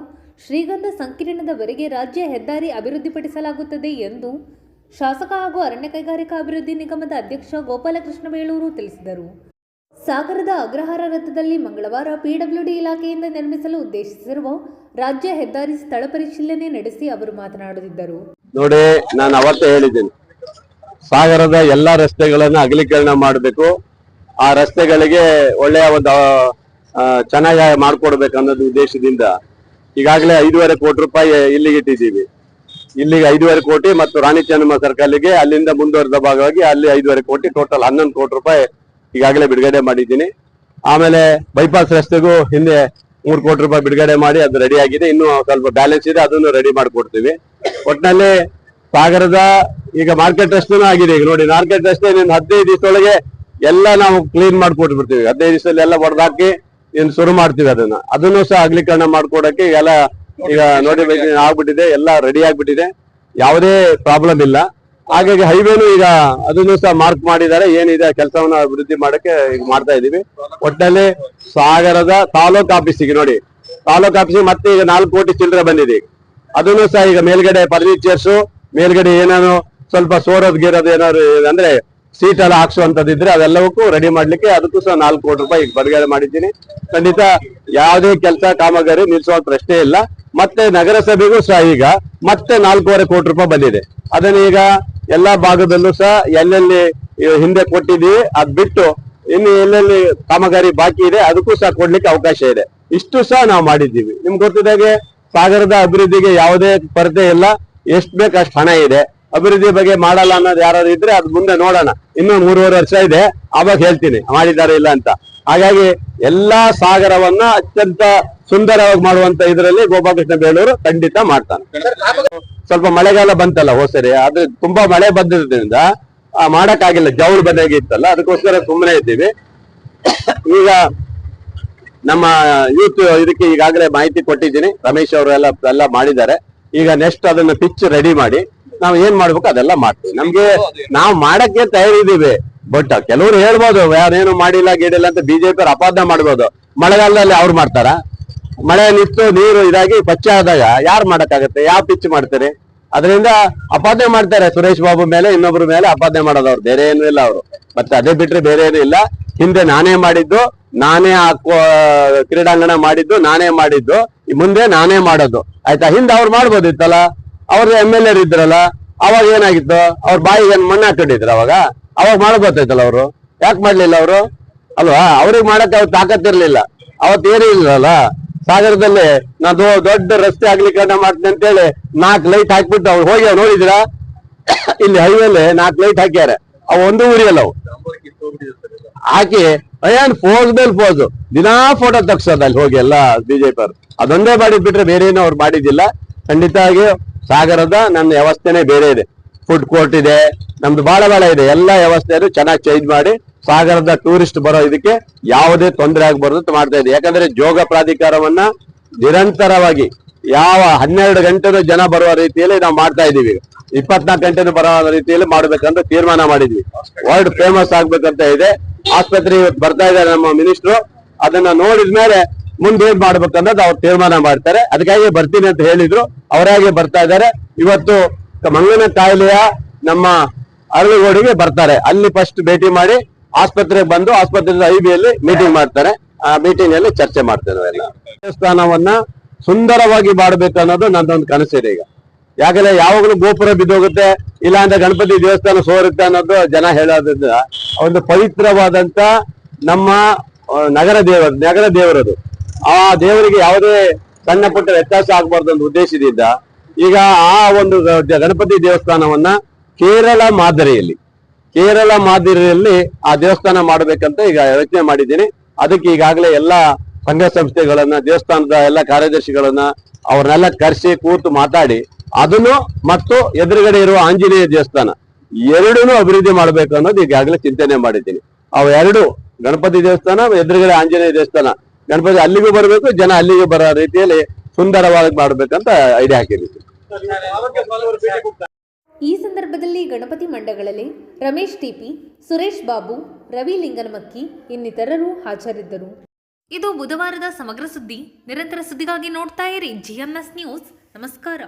ಶ್ರೀಗಂಧ ಸಂಕೀರ್ಣದವರೆಗೆ ರಾಜ್ಯ ಹೆದ್ದಾರಿ ಅಭಿವೃದ್ಧಿಪಡಿಸಲಾಗುತ್ತದೆ ಎಂದು ಶಾಸಕ ಹಾಗೂ ಅರಣ್ಯ ಕೈಗಾರಿಕಾ ಅಭಿವೃದ್ಧಿ ನಿಗಮದ ಅಧ್ಯಕ್ಷ ಗೋಪಾಲಕೃಷ್ಣ ಬೇಳೂರು ತಿಳಿಸಿದರು. ಸಾಗರದ ಅಗ್ರಹಾರ ವೃತ್ತದಲ್ಲಿ ಮಂಗಳವಾರ PWD ಇಲಾಖೆಯಿಂದ ನಿರ್ಮಿಸಲು ಉದ್ದೇಶಿಸಿರುವ ರಾಜ್ಯ ಹೆದ್ದಾರಿ ಸ್ಥಳ ಪರಿಶೀಲನೆ ನಡೆಸಿ ಅವರು ಮಾತನಾಡುತ್ತಿದ್ದರು. ನೋಡಿ, ನಾನು ಅವತ್ತೇ ಹೇಳಿದ್ದೀನಿ, ಸಾಗರದ ಎಲ್ಲಾ ರಸ್ತೆಗಳನ್ನ ಅಗಲೀಕರಣ ಮಾಡಬೇಕು. ಆ ರಸ್ತೆಗಳಿಗೆ ಒಳ್ಳೆಯ ಒಂದು ಚೆನ್ನಾಗಿ ಮಾಡ್ಕೊಡ್ಬೇಕು ಅನ್ನೋದು ಉದ್ದೇಶದಿಂದ ಈಗಾಗಲೇ 5.5 ಕೋಟಿ ರೂಪಾಯಿ ಇಲ್ಲಿಗೆ ಇಟ್ಟಿದ್ದೀವಿ. ಇಲ್ಲಿಗೆ 5.5 ಕೋಟಿ ಮತ್ತು ರಾಣಿ ಚೆನ್ನಮ್ಮ ಸರ್ಕಲ್ಗೆ ಅಲ್ಲಿಂದ ಮುಂದುವರೆದ ಭಾಗವಾಗಿ ಅಲ್ಲಿ 5.5 ಕೋಟಿ, ಟೋಟಲ್ 11 ಕೋಟಿ ರೂಪಾಯಿ ಈಗಾಗಲೇ ಬಿಡುಗಡೆ ಮಾಡಿದ್ದೀನಿ. ಆಮೇಲೆ ಬೈಪಾಸ್ ರಸ್ತೆಗೂ ಹಿಂದೆ 3 ಕೋಟಿ ರೂಪಾಯಿ ಬಿಡುಗಡೆ ಮಾಡಿ ಅದು ರೆಡಿ ಆಗಿದೆ. ಇನ್ನು ಸ್ವಲ್ಪ ಬ್ಯಾಲೆನ್ಸ್ ಇದೆ, ಅದನ್ನು ರೆಡಿ ಮಾಡಿಕೊಡ್ತೀವಿ. ಒಟ್ಟಿನಲ್ಲಿ ಸಾಗರದ ಈಗ ಮಾರ್ಕೆಟ್ ರಸ್ತೆನೂ ಆಗಿದೆ. ಈಗ ನೋಡಿ, ಮಾರ್ಕೆಟ್ ರಸ್ತೆ 15 ದಿವಸದೊಳಗೆ ಎಲ್ಲ ನಾವು ಕ್ಲೀನ್ ಮಾಡ್ಕೊಟ್ಬಿಡ್ತೀವಿ. 15 ದಿವಸದಲ್ಲಿ ಎಲ್ಲ ಹೊಡೆದಾಕಿ ಇನ್ನು ಶುರು ಮಾಡ್ತೀವಿ. ಅದನ್ನು ಸಹ ಅಗಲೀಕರಣ ಮಾಡ್ಕೊಡಕ್ಕೆ ಎಲ್ಲ ಈಗ ನೋಡಿ ಆಗ್ಬಿಟ್ಟಿದೆ, ಎಲ್ಲ ರೆಡಿ ಆಗ್ಬಿಟ್ಟಿದೆ, ಯಾವುದೇ ಪ್ರಾಬ್ಲಮ್ ಇಲ್ಲ. ಹಾಗಾಗಿ ಹೈವೇನು ಈಗ ಅದನ್ನು ಸಹ ಮಾರ್ಕ್ ಮಾಡಿದ್ದಾರೆ. ಏನಿದೆ ಕೆಲಸವನ್ನ ಅಭಿವೃದ್ಧಿ ಮಾಡಕ್ಕೆ ಈಗ ಮಾಡ್ತಾ ಇದೀವಿ. ಒಟ್ಟಲ್ಲಿ ಸಾಗರದ ತಾಲೂಕ್ ಆಫೀಸಿಗೆ ನೋಡಿ, ತಾಲೂಕ್ ಆಫೀಸಿಗೆ ಮತ್ತೆ ಈಗ 4 ಕೋಟಿ ಚಿಲ್ಲರೆ ಬಂದಿದೆ. ಅದನ್ನು ಸಹ ಈಗ ಮೇಲ್ಗಡೆ ಫರ್ನಿಚರ್ಸ್, ಮೇಲ್ಗಡೆ ಏನಾದ್ರು ಸ್ವಲ್ಪ ಸೋರೋದ್ ಗೀರೋದು ಏನಾದ್ರು ಅಂದ್ರೆ ಸೀಟ್ ಎಲ್ಲ ಹಾಕ್ಸುವಂತದಿದ್ರೆ ಅದೆಲ್ಲವಕ್ಕೂ ರೆಡಿ ಮಾಡ್ಲಿಕ್ಕೆ ಅದಕ್ಕೂ ಸಹ 4 ಕೋಟಿ ರೂಪಾಯಿ ಈಗ ಬಿಡುಗಡೆ ಮಾಡಿದ್ದೀನಿ. ಖಂಡಿತ ಯಾವುದೇ ಕೆಲಸ ಕಾಮಗಾರಿ ನಿಲ್ಲಿಸುವ ಪ್ರಶ್ನೆ ಇಲ್ಲ. ಮತ್ತೆ ನಗರಸಭೆಗೂ ಸಹ ಈಗ ಮತ್ತೆ 4.5 ಕೋಟಿ ರೂಪಾಯಿ ಬಂದಿದೆ. ಅದನ್ನ ಈಗ ಎಲ್ಲಾ ಭಾಗದಲ್ಲೂ ಸಹ ಎಲ್ಲೆಲ್ಲಿ ಹಿಂದೆ ಕೊಟ್ಟಿದ್ದೀವಿ ಅದ್ ಬಿಟ್ಟು ಇನ್ನು ಎಲ್ಲೆಲ್ಲಿ ಕಾಮಗಾರಿ ಬಾಕಿ ಇದೆ ಅದಕ್ಕೂ ಸಹ ಕೊಡ್ಲಿಕ್ಕೆ ಅವಕಾಶ ಇದೆ. ಇಷ್ಟು ಸಹ ನಾವು ಮಾಡಿದ್ದೀವಿ. ನಿಮ್ಗೆ ಗೊತ್ತಿದ್ದಾಗೆ ಸಾಗರದ ಅಭಿವೃದ್ಧಿಗೆ ಯಾವುದೇ ಕೊರತೆ ಇಲ್ಲ. ಎಷ್ಟು ಬೇಕು ಅಷ್ಟು ಹಣ ಇದೆ. ಅಭಿವೃದ್ಧಿ ಬಗ್ಗೆ ಮಾಡಲ್ಲ ಅನ್ನೋದು ಯಾರು ಇದ್ರೆ ಅದು ಮುಂದೆ ನೋಡೋಣ. ಇನ್ನು 3.5 ವರ್ಷ ಇದೆ, ಆವಾಗ ಹೇಳ್ತೀನಿ ಮಾಡಿದ್ದಾರೆ ಇಲ್ಲ ಅಂತ. ಹಾಗಾಗಿ ಎಲ್ಲಾ ಸಾಗರವನ್ನ ಅತ್ಯಂತ ಸುಂದರವಾಗಿ ಮಾಡುವಂತ ಇದರಲ್ಲಿ ಗೋಪಾಲಕೃಷ್ಣ ಬೇಳೂರು ಖಂಡಿತ ಮಾಡ್ತಾನೆ. ಸ್ವಲ್ಪ ಮಳೆಗಾಲ ಬಂತಲ್ಲ ಹೋಸರಿ, ಆದ್ರೆ ತುಂಬಾ ಮಳೆ ಬಂದಿರೋದ್ರಿಂದ ಮಾಡಕ್ಕಾಗಿಲ್ಲ, ಜೌಳು ಬಂದಾಗಿತ್ತಲ್ಲ, ಅದಕ್ಕೋಸ್ಕರ ಸುಮ್ಮನೆ ಇದ್ದೀವಿ. ಈಗ ನಮ್ಮ ಯೂತ್ ಇದಕ್ಕೆ ಈಗಾಗಲೇ ಮಾಹಿತಿ ಕೊಟ್ಟಿದ್ದೀನಿ. ರಮೇಶ್ ಅವರು ಎಲ್ಲ ಮಾಡಿದ್ದಾರೆ. ಈಗ ನೆಕ್ಸ್ಟ್ ಅದನ್ನ ಪಿಚ್ ರೆಡಿ ಮಾಡಿ ನಾವು ಏನ್ ಮಾಡ್ಬೇಕು ಅದೆಲ್ಲ ಮಾಡ್ತೀವಿ. ನಮ್ಗೆ ನಾವು ಮಾಡಕ್ಕೆ ತಯಾರಿದ್ದೀವಿ. ಬಟ್ ಕೆಲವರು ಹೇಳ್ಬೋದು ಯಾರೇನು ಮಾಡಿಲ್ಲ ಗೀಡಿಲ್ಲ ಅಂತ ಬಿಜೆಪಿ ಅವ್ರು ಅಪಾದನೆ ಮಾಡ್ಬೋದು. ಮಳೆಗಾಲದಲ್ಲಿ ಅವ್ರು ಮಾಡ್ತಾರ? ಮಳೆ ನಿಂತು ನೀರು ಇದಾಗಿ ಪಚ್ಚೆ ಆದಾಗ ಯಾರು ಮಾಡಕ್ಕಾಗತ್ತೆ? ಯಾವ ಪಿಚ್ ಮಾಡ್ತಾರೆ? ಅದರಿಂದ ಅಪಾದನೆ ಮಾಡ್ತಾರೆ. ಸುರೇಶ್ ಬಾಬು ಮೇಲೆ ಇನ್ನೊಬ್ರ ಮೇಲೆ ಅಪಾದನೆ ಮಾಡೋದು, ಅವ್ರು ಬೇರೆ ಏನು ಇಲ್ಲ. ಅವರು ಮತ್ತೆ ಅದೇ ಬಿಟ್ರೆ ಬೇರೆ ಏನು ಇಲ್ಲ. ಹಿಂದೆ ನಾನೇ ಮಾಡಿದ್ದು, ನಾನೇ ಕ್ರೀಡಾಂಗಣ ಮಾಡಿದ್ದು, ನಾನೇ ಮಾಡಿದ್ದು, ಮುಂದೆ ನಾನೇ ಮಾಡೋದು. ಆಯ್ತಾ? ಹಿಂದೆ ಅವ್ರು ಮಾಡ್ಬೋದಿತ್ತಲ್ಲ, ಅವ್ರ MLA ಇದ್ರಲ್ಲ, ಅವಾಗ ಏನಾಗಿತ್ತು? ಅವ್ರ ಬಾಯಿಗೆ ಮಣ್ಣು ಹಾಕೊಂಡಿದ್ರು. ಅವಾಗ ಮಾಡ್ಬೋದಾಯ್ತಲ್ಲ ಅವರು. ಯಾಕೆ ಮಾಡ್ಲಿಲ್ಲ ಅವರು? ಅಲ್ವಾ? ಅವ್ರಿಗೆ ಮಾಡಕ್ಕೆ ಅವ್ರು ತಾಕತ್ತಿರ್ಲಿಲ್ಲ. ಅವತ್ತು ಏನೂ ಇಲ್ಲಲ್ಲ. ಸಾಗರದಲ್ಲಿ ನಾನು ದೊಡ್ಡ ರಸ್ತೆ ಅಗಲೀಕರಣ ಮಾಡ್ತೀನಿ ಅಂತೇಳಿ 4 ಲೈಟ್ ಹಾಕ್ಬಿಟ್ಟು ಅವ್ರು ಹೋಗಿ ನೋಡಿದಿರಾ? ಇಲ್ಲಿ ಹೈವೇಲಿ 4 ಲೈಟ್ ಹಾಕ್ಯಾರ. ಅವು ಒಂದು ಊರಿಯಲ್ಲ. ಅವು ಹಾಕಿ ಏನ್ ಫೋಸ್ ಮೇಲೆ ಫೋಸ್ ದಿನಾ ಫೋಟೋ ತಗ್ಸೋದು ಅಲ್ಲಿ ಹೋಗಿ ಎಲ್ಲ ಬಿಜೆಪಿ ಅವ್ರು. ಅದೊಂದೇ ಮಾಡಿದ್ ಬಿಟ್ರೆ ಬೇರೆ ಏನೋ ಅವ್ರು ಮಾಡಿದ್ದಿಲ್ಲ. ಖಂಡಿತವಾಗಿ ಸಾಗರದ ನನ್ನ ವ್ಯವಸ್ಥೆನೇ ಬೇರೆ ಇದೆ. ಫುಡ್ ಕೋರ್ಟ್ ಇದೆ, ನಮ್ದು ಬಹಳ ಇದೆ. ಎಲ್ಲ ವ್ಯವಸ್ಥೆಯನ್ನು ಚೆನ್ನಾಗಿ ಚೇಂಜ್ ಮಾಡಿ ಸಾಗರದ ಟೂರಿಸ್ಟ್ ಬರೋ ಇದಕ್ಕೆ ಯಾವುದೇ ತೊಂದರೆ ಆಗಬಾರ್ದು ಅಂತ ಮಾಡ್ತಾ ಇದೆ. ಯಾಕಂದ್ರೆ ಜೋಗ ಪ್ರಾಧಿಕಾರವನ್ನ ನಿರಂತರವಾಗಿ 12 ಗಂಟೆನೂ ಜನ ಬರುವ ರೀತಿಯಲ್ಲಿ ನಾವು ಮಾಡ್ತಾ ಇದೀವಿ. 24 ಗಂಟೆನೂ ಬರೋ ರೀತಿಯಲ್ಲಿ ಮಾಡ್ಬೇಕಂತ ತೀರ್ಮಾನ ಮಾಡಿದ್ವಿ. ವರ್ಲ್ಡ್ ಫೇಮಸ್ ಆಗ್ಬೇಕಂತ ಇದೆ. ಆಸ್ಪತ್ರೆ ಇವತ್ತು ಬರ್ತಾ ಇದ್ದಾರೆ ನಮ್ಮ ಮಿನಿಸ್ಟ್ರು. ಅದನ್ನ ನೋಡಿದ್ಮೇಲೆ ಮುಂದೆ ಏನ್ ಮಾಡ್ಬೇಕನ್ನೋದು ಅವ್ರು ತೀರ್ಮಾನ ಮಾಡ್ತಾರೆ. ಅದಕ್ಕಾಗಿ ಬರ್ತೀನಿ ಅಂತ ಹೇಳಿದ್ರು. ಅವರಾಗೆ ಬರ್ತಾ ಇದ್ದಾರೆ. ಇವತ್ತು ಮಂಗನ ಕಾಯಿಲೆಯ ನಮ್ಮ ಅರಳುಗೋಡಿಗೆ ಬರ್ತಾರೆ. ಅಲ್ಲಿ ಫಸ್ಟ್ ಭೇಟಿ ಮಾಡಿ ಆಸ್ಪತ್ರೆಗೆ ಬಂದು ಆಸ್ಪತ್ರೆ IBಯಲ್ಲಿ ಮೀಟಿಂಗ್ ಮಾಡ್ತಾರೆ. ಆ ಮೀಟಿಂಗ್ ಅಲ್ಲಿ ಚರ್ಚೆ ಮಾಡ್ತೇವೆ. ಎಲ್ಲ ದೇವಸ್ಥಾನವನ್ನ ಸುಂದರವಾಗಿ ಮಾಡ್ಬೇಕು ಅನ್ನೋದು ನನ್ನದೊಂದು ಕನಸಿದೆ ಈಗ. ಯಾಕಂದ್ರೆ ಯಾವಾಗಲೂ ಗೋಪುರ ಬಿದ್ದೋಗುತ್ತೆ, ಇಲ್ಲ ಅಂದ್ರೆ ಗಣಪತಿ ದೇವಸ್ಥಾನ ಸೋರುತ್ತೆ ಅನ್ನೋದು ಜನ ಹೇಳೋದ್ರಿಂದ ಒಂದು ಪವಿತ್ರವಾದಂತ ನಮ್ಮ ನಗರ ದೇವರದು. ಆ ದೇವರಿಗೆ ಯಾವುದೇ ಸಣ್ಣ ಪುಟ್ಟ ವ್ಯತ್ಯಾಸ ಆಗ್ಬಾರ್ದು ಅಂತ ಉದ್ದೇಶದಿಂದ ಈಗ ಆ ಒಂದು ಗಣಪತಿ ದೇವಸ್ಥಾನವನ್ನ ಕೇರಳ ಮಾದರಿಯಲ್ಲಿ ಆ ದೇವಸ್ಥಾನ ಮಾಡ್ಬೇಕಂತ ಈಗ ಯೋಚನೆ ಮಾಡಿದ್ದೀನಿ. ಅದಕ್ಕೆ ಈಗಾಗಲೇ ಎಲ್ಲಾ ಸಂಘ ಸಂಸ್ಥೆಗಳನ್ನ, ದೇವಸ್ಥಾನದ ಎಲ್ಲ ಕಾರ್ಯದರ್ಶಿಗಳನ್ನ ಅವ್ರನ್ನೆಲ್ಲ ಕರೆಸಿ ಕೂತು ಮಾತಾಡಿ ಅದನ್ನು ಮತ್ತು ಎದುರುಗಡೆ ಇರುವ ಆಂಜನೇಯ ದೇವಸ್ಥಾನ ಎರಡನ್ನೂ ಅಭಿವೃದ್ಧಿ ಮಾಡ್ಬೇಕು ಅನ್ನೋದು ಈಗಾಗಲೇ ಚಿಂತನೆ ಮಾಡಿದ್ದೀನಿ. ಅವು ಎರಡು, ಗಣಪತಿ ದೇವಸ್ಥಾನ, ಎದುರುಗಡೆ ಆಂಜನೇಯ ದೇವಸ್ಥಾನ, ಗಣಪತಿ ಅಲ್ಲಿಗೂ ಬರಬೇಕು, ಜನ ಅಲ್ಲಿಗೂ ಬರೋ ರೀತಿಯಲ್ಲಿ ಸುಂದರವಾಗಿ ಮಾಡ್ಬೇಕಂತ ಐಡಿಯಾ ಹಾಕಿದ್ದೀನಿ. ಈ ಸಂದರ್ಭದಲ್ಲಿ ಗಣಪತಿ ಮಂಡಗಳಲ್ಲಿ ರಮೇಶ್ ಟಿಪಿ, ಸುರೇಶ್ ಬಾಬು, ರವಿ ಲಿಂಗನಮಕ್ಕಿ ಇನ್ನಿತರರು ಹಾಜರಿದ್ದರು. ಇದು ಬುಧವಾರದ ಸಮಗ್ರ ಸುದ್ದಿ. ನಿರಂತರ ಸುದ್ದಿಗಾಗಿ ನೋಡ್ತಾ ಇರಿ GMS ನ್ಯೂಸ್. ನಮಸ್ಕಾರ.